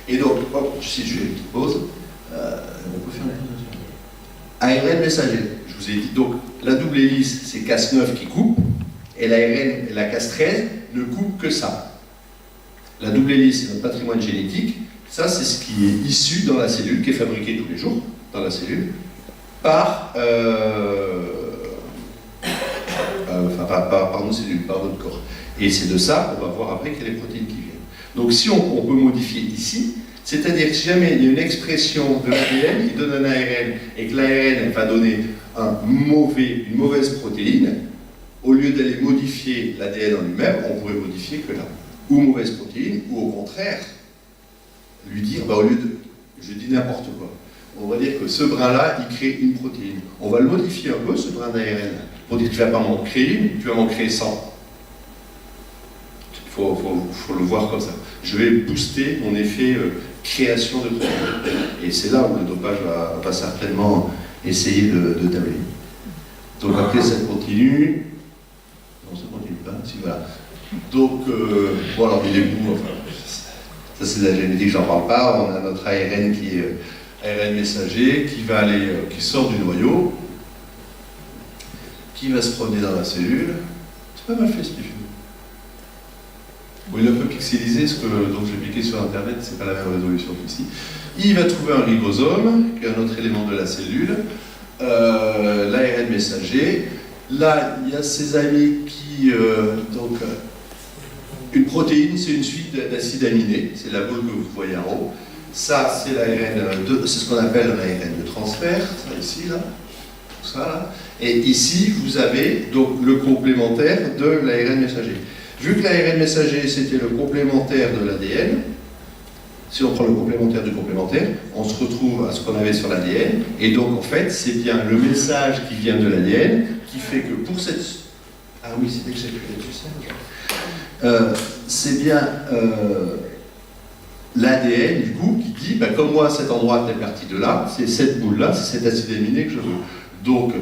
B: Et donc, si je fais une petite pause, on peut faire la pause. ARN messager, je vous ai dit, donc la double hélice, c'est Cas9 qui coupe, et l'ARN, la Cas13 ne coupe que ça. La double hélice, c'est notre patrimoine génétique, ça c'est ce qui est issu dans la cellule, qui est fabriqué tous les jours dans la cellule, par nos cellules, par notre corps. Et c'est de ça qu'on va voir après qu'il y a les protéines qui viennent. Donc si on peut modifier ici, c'est-à-dire que si jamais il y a une expression de l'ADN qui donne un ARN et que l'ARN va donner une mauvaise protéine, au lieu d'aller modifier l'ADN en lui-même, on pourrait modifier que là. Ou mauvaise protéine, ou au contraire, lui dire, au lieu de... Je dis n'importe quoi. On va dire que ce brin-là, il crée une protéine. On va le modifier un peu, ce brin d'ARN, pour dire que tu ne vas pas m'en créer une, tu vas m'en créer 100. Il faut le voir comme ça. Je vais booster mon effet création de protéines. Et c'est là où le dopage va certainement essayer de tabler. Donc après, ça continue. Non, ça continue pas. Si, voilà. Donc, bon, alors il est où, enfin, ça c'est de la génétique, j'en parle pas. On a notre ARN qui est ARN messager qui sort du noyau, qui va se promener dans la cellule. C'est pas mal fait ce qu'il fait. Bon, il est un peu pixelisé, donc j'ai piqué sur internet, c'est pas la même résolution qu'ici. Il va trouver un ribosome, qui est un autre élément de la cellule, l'ARN messager. Là, il y a ses amis qui. Une protéine, c'est une suite d'acides aminés, c'est la boule que vous voyez en haut. Ça, c'est c'est ce qu'on appelle un ARN de transfert, ça ici, là, tout ça, là. Et ici, vous avez donc le complémentaire de l'ARN messager. Vu que l'ARN messager, c'était le complémentaire de l'ADN, si on prend le complémentaire du complémentaire, on se retrouve à ce qu'on avait sur l'ADN, et donc en fait, c'est bien le message qui vient de l'ADN qui fait que pour cette... Ah oui, c'était que j'ai pu être ça. C'est bien l'ADN du coup qui dit, comme moi cet endroit est parti de là, c'est cette boule-là, c'est cet acide aminé que je veux. Donc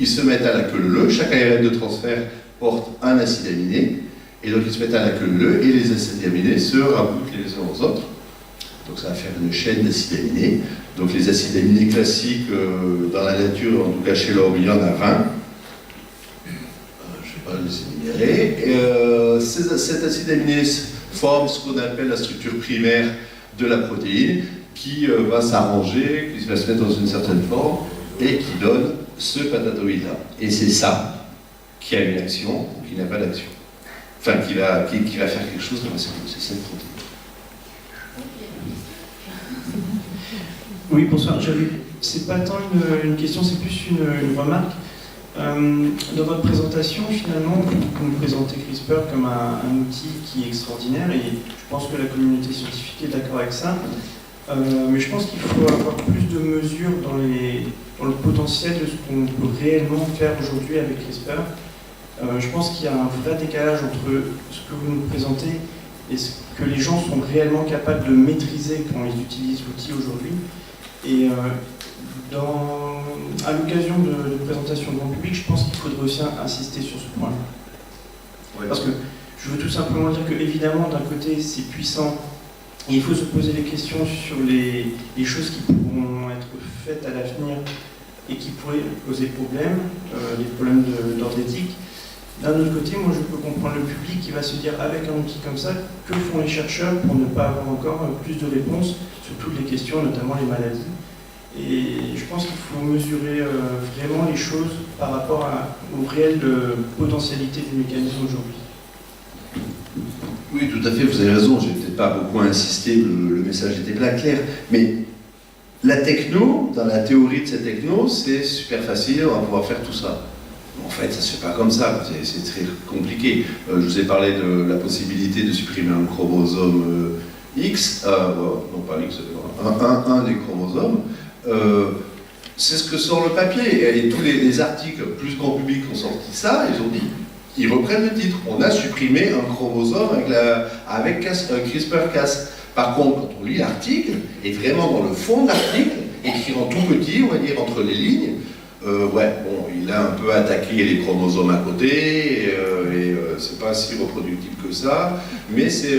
B: ils se mettent à la queue leu, chaque ARN de transfert porte un acide aminé, et donc ils se mettent à la queue leu, et les acides aminés se raboutent les uns aux autres. Donc ça va faire une chaîne d'acides aminés. Donc les acides aminés classiques dans la nature, en tout cas chez l'homme, il y en a 20. Je ne vais pas les énumérer. Cet acide aminé forme ce qu'on appelle la structure primaire de la protéine, qui va s'arranger, qui va se mettre dans une certaine forme, et qui donne ce patatoïde-là. Et c'est ça qui a une action ou qui n'a pas d'action. Enfin, qui va faire quelque chose dans la cellule. C'est cette protéine.
I: Oui, bonsoir. C'est pas tant une question, c'est plus une remarque. Dans votre présentation, finalement, vous nous présentez CRISPR comme un outil qui est extraordinaire, et je pense que la communauté scientifique est d'accord avec ça. Mais je pense qu'il faut avoir plus de mesures dans le potentiel de ce qu'on peut réellement faire aujourd'hui avec CRISPR. Je pense qu'il y a un vrai décalage entre ce que vous nous présentez et ce que les gens sont réellement capables de maîtriser quand ils utilisent l'outil aujourd'hui. Et à l'occasion de présentation grand public, je pense qu'il faudrait aussi insister sur ce point-là.
B: Ouais.
I: Parce que je veux tout simplement dire que, évidemment, d'un côté, c'est puissant. Et il faut se poser des questions sur les choses qui pourront être faites à l'avenir et qui pourraient poser problème, les problèmes d'ordre éthique. D'un autre côté, moi je peux comprendre le public qui va se dire, avec un outil comme ça, que font les chercheurs pour ne pas avoir encore plus de réponses sur toutes les questions, notamment les maladies. Et je pense qu'il faut mesurer vraiment les choses par rapport aux réelles potentialités du mécanisme aujourd'hui.
B: Oui, tout à fait, vous avez raison, j'ai peut-être pas beaucoup insisté, le message était pas clair, mais la techno, dans la théorie de cette techno, c'est super facile, on va pouvoir faire tout ça. En fait, ça se fait pas comme ça, c'est très compliqué. Je vous ai parlé de la possibilité de supprimer un chromosome X, non pas X, un des chromosomes. C'est ce que sort le papier, et tous les articles plus grand public ont sorti ça, ils ont dit, ils reprennent le titre, on a supprimé un chromosome avec CRISPR-Cas. Par contre, quand on lit l'article, et vraiment dans le fond de l'article, écrit en tout petit, on va dire entre les lignes, il a un peu attaqué les chromosomes à côté, et c'est pas si reproductible que ça, mais c'est...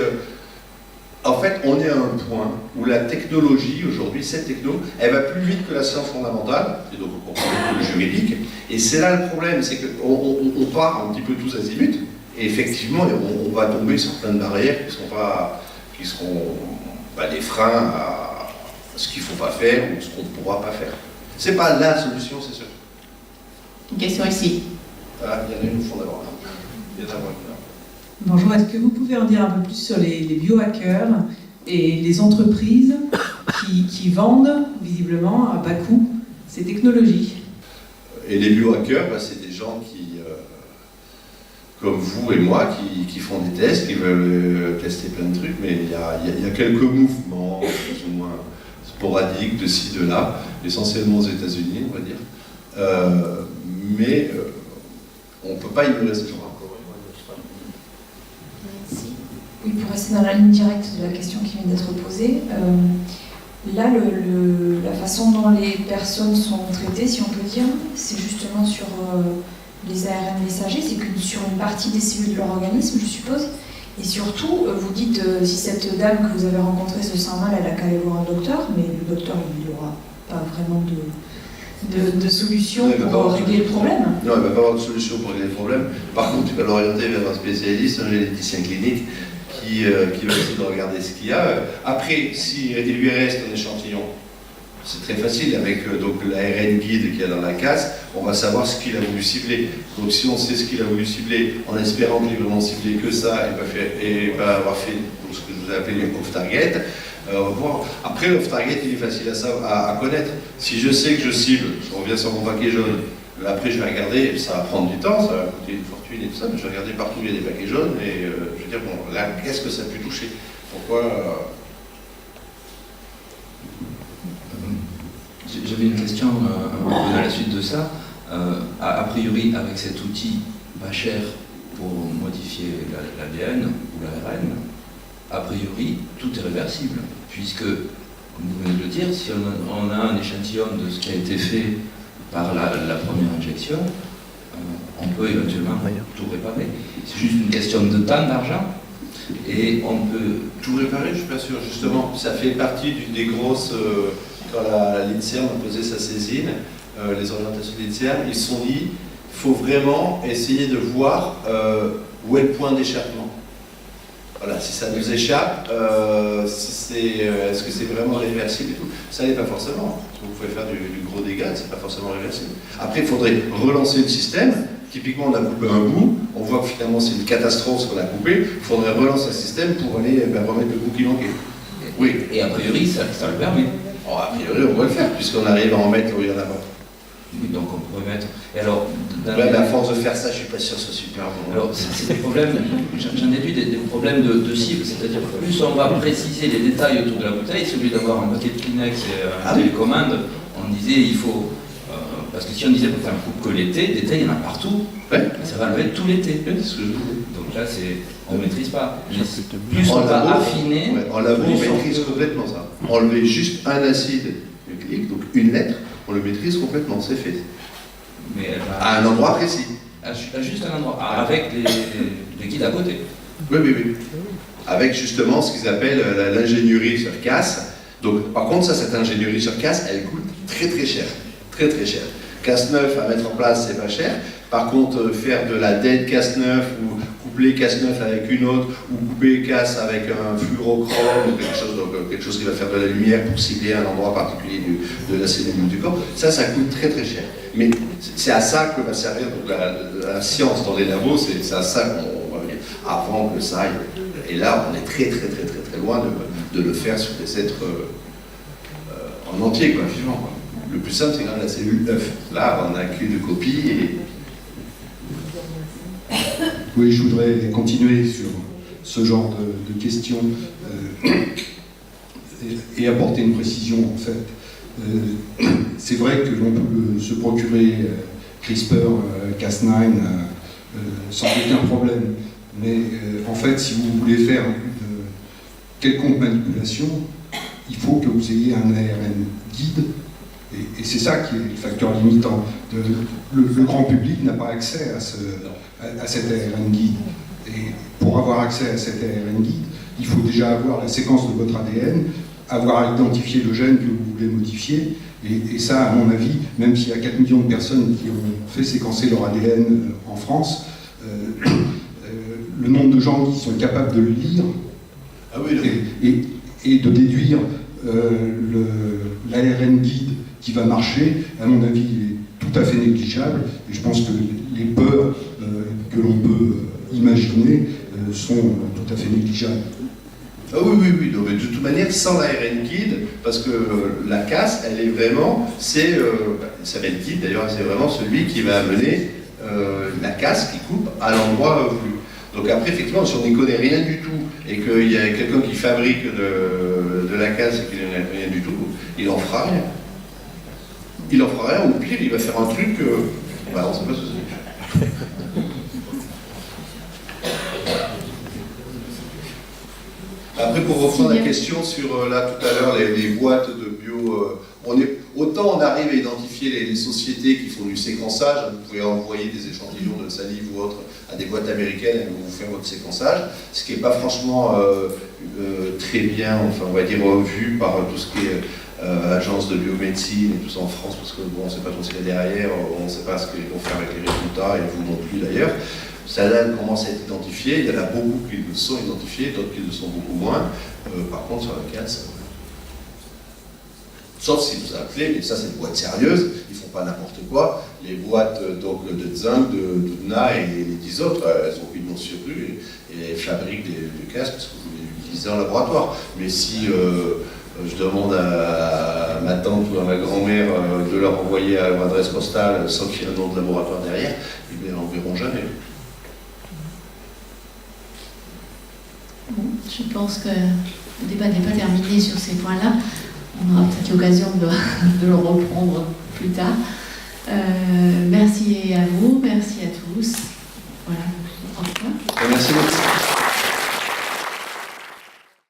B: en fait, on est à un point où la technologie, aujourd'hui, cette techno, elle va plus vite que la science fondamentale, et donc on comprend le juridique, et c'est là le problème, c'est qu'on part un petit peu tous azimuts, et effectivement, on va tomber sur plein de barrières qui seront des freins à ce qu'il ne faut pas faire ou ce qu'on ne pourra pas faire. C'est pas la solution, c'est sûr.
J: Une question ici.
B: Voilà, il y en a une au fond d'abord.
J: Bonjour, est-ce que vous pouvez en dire un peu plus sur les biohackers et les entreprises qui vendent visiblement à bas coût ces technologies?
B: Et les biohackers, c'est des gens qui, comme vous et moi, qui font des tests, qui veulent tester plein de trucs, mais il y a quelques mouvements plus ou moins sporadiques de ci, de là, essentiellement aux États-Unis, on va dire. Mais on ne peut pas ignorer ce genre.
A: Oui, pour rester dans la ligne directe de la question qui vient d'être posée, là, la façon dont les personnes sont traitées, si on peut dire, c'est justement sur les ARN messagers, c'est que sur une partie des cellules de leur organisme, je suppose. Et surtout, vous dites, si cette dame que vous avez rencontrée se sent mal, elle a qu'à aller voir un docteur, mais le docteur, il n'aura pas vraiment de solution pour régler le problème.
B: Non, il ne va pas avoir de solution pour régler le problème. Par contre, tu vas l'orienter vers un spécialiste, un généticien clinique, qui va essayer de regarder ce qu'il y a. Après, si il lui reste un échantillon, c'est très facile, avec l'ARN guide qu'il y a dans la casse, on va savoir ce qu'il a voulu cibler. Donc si on sait ce qu'il a voulu cibler, en espérant qu'il ait vraiment ciblé que ça, et va avoir fait ce que je vous ai appelé off-target, on va voir. Après, l'off-target, il est facile à connaître. Si je sais que je cible, je reviens sur mon paquet jaune, après je vais regarder, ça va prendre du temps, ça va coûter une fortune et tout ça, mais je vais regarder partout où il y a des paquets jaunes, et je vais dire, bon, là, qu'est-ce que ça a pu toucher? Pourquoi
H: J'avais une question un peu à la suite de ça. A priori, avec cet outil pas cher pour modifier l'ADN ou l'ARN, a priori, tout est réversible, puisque, comme vous venez de le dire, si on a un échantillon de ce qui a été fait par la première injection, on peut éventuellement tout réparer. C'est juste une question de temps, d'argent, et on peut...
B: Tout réparer, je suis pas sûr. Justement, ça fait partie des grosses quand l'INSERM a posé sa saisine, les orientations de l'INSERM, ils se sont dit, il faut vraiment essayer de voir où est le point d'échappement. Voilà, si ça nous échappe, est-ce que c'est vraiment réversible et tout? Ça n'est pas forcément. Vous pouvez faire du gros dégât, c'est pas forcément réversible. Après, il faudrait relancer le système. Typiquement, on a coupé un bout, on voit que finalement c'est une catastrophe ce qu'on a coupé. Il faudrait relancer le système pour aller remettre le bout qui manquait. Oui.
K: Et a priori, ça le permet.
B: Oh, a priori, on va le faire, puisqu'on arrive à en mettre où il y en a pas.
K: Oui, donc on pourrait mettre. Et alors,
B: mais à force de faire ça, je suis pas sûr que ce soit super bon.
K: Alors, c'est des problèmes, j'en déduis des problèmes de cible, c'est-à-dire que plus on va préciser les détails autour de la bouteille, si au lieu d'avoir un paquet de Kleenex et une télécommande, on disait il faut. Parce que si on disait pour faire un coup que l'été, l'été il y en a partout, ça va lever tout l'été.
B: C'est ce que je dis.
K: Donc là, on ne maîtrise pas. Plus on va affiner.
B: En labo, on maîtrise complètement ça. Enlever juste un acide nucléique, donc une lettre, on le maîtrise complètement, c'est fait.
K: Mais
B: à un endroit précis.
K: À juste un endroit, avec les guides à côté.
B: Oui. Avec justement ce qu'ils appellent l'ingénierie sur casse. Donc, par contre, cette ingénierie sur casse, elle coûte très très cher. Très cher. Casse neuf à mettre en place, c'est pas cher. Par contre, faire de la dead casse neuf ou coupler casse neuf avec une autre ou couper casse avec un fluorochrome ou quelque chose qui va faire de la lumière pour cibler un endroit particulier de la cellule du corps, ça coûte très très cher. Mais c'est à ça que va servir donc, la science dans les labos, c'est à ça qu'on va venir. Avant que ça aille. Et là, on est très loin de le faire sur des êtres en entier, quoi, vivant. Quoi. Le plus simple, c'est quand même la cellule œuf. Là, on n'a qu'une copie et...
L: Oui, je voudrais continuer sur ce genre de questions et apporter une précision, en fait. C'est vrai que l'on peut se procurer CRISPR-Cas9 sans aucun problème. Mais en fait, si vous voulez faire une quelconque manipulation, il faut que vous ayez un ARN guide. Et c'est ça qui est le facteur limitant. Le grand public n'a pas accès à cet ARN guide. Et pour avoir accès à cet ARN guide, il faut déjà avoir la séquence de votre ADN, avoir identifié le gène que vous voulez modifier. Et ça, à mon avis, même s'il y a 4 millions de personnes qui ont fait séquencer leur ADN en France, le nombre de gens qui sont capables de le lire et de déduire l'ARN guide qui va marcher, à mon avis, est tout à fait négligeable. Et je pense que les peurs que l'on peut imaginer sont tout à fait négligeables.
B: Ah oui. Donc, de toute manière, sans l'ARN guide, parce que la casse, elle est vraiment, ça s'appelle guide d'ailleurs, c'est vraiment celui qui va amener la casse qui coupe à l'endroit voulu. Donc après, effectivement, si on n'y connaît rien du tout et qu'il y a quelqu'un qui fabrique de la casse et qu'il n'en a rien du tout, il en fera rien. Il en fera rien, ou pire, il va faire un truc on ne sait pas ce que c'est. Après, pour reprendre la question sur, là, tout à l'heure, les boîtes de bio... autant on arrive à identifier les sociétés qui font du séquençage, vous pouvez envoyer des échantillons de salive ou autre à des boîtes américaines et vous faire votre séquençage, ce qui n'est pas franchement très bien, enfin on va dire, vu par tout ce qui est agence de biomédecine et tout ça en France, parce que bon, on ne sait pas tout ce qu'il y a derrière, on ne sait pas ce qu'ils vont faire avec les résultats, et vous non plus d'ailleurs. Ça là commence à être identifié, il y en a beaucoup qui le sont identifiés, d'autres qui le sont beaucoup moins. Par contre, sur la casse, sauf si vous appelez, mais ça c'est une boîte sérieuse, ils ne font pas n'importe quoi. Les boîtes donc, de zinc, de DNA et les 10 autres, elles ont pignon sur rue et elles fabriquent des casques parce que vous les utilisez en laboratoire. Mais si je demande à ma tante ou à ma grand-mère de leur envoyer à leur adresse postale sans qu'il y ait un nom de laboratoire derrière, ils ne l'enverront jamais.
A: Bon, je pense que le débat n'est pas terminé sur ces points-là. On aura peut-être l'occasion de le reprendre plus tard. Merci à vous, merci à tous. Voilà. Au revoir.
B: Merci beaucoup.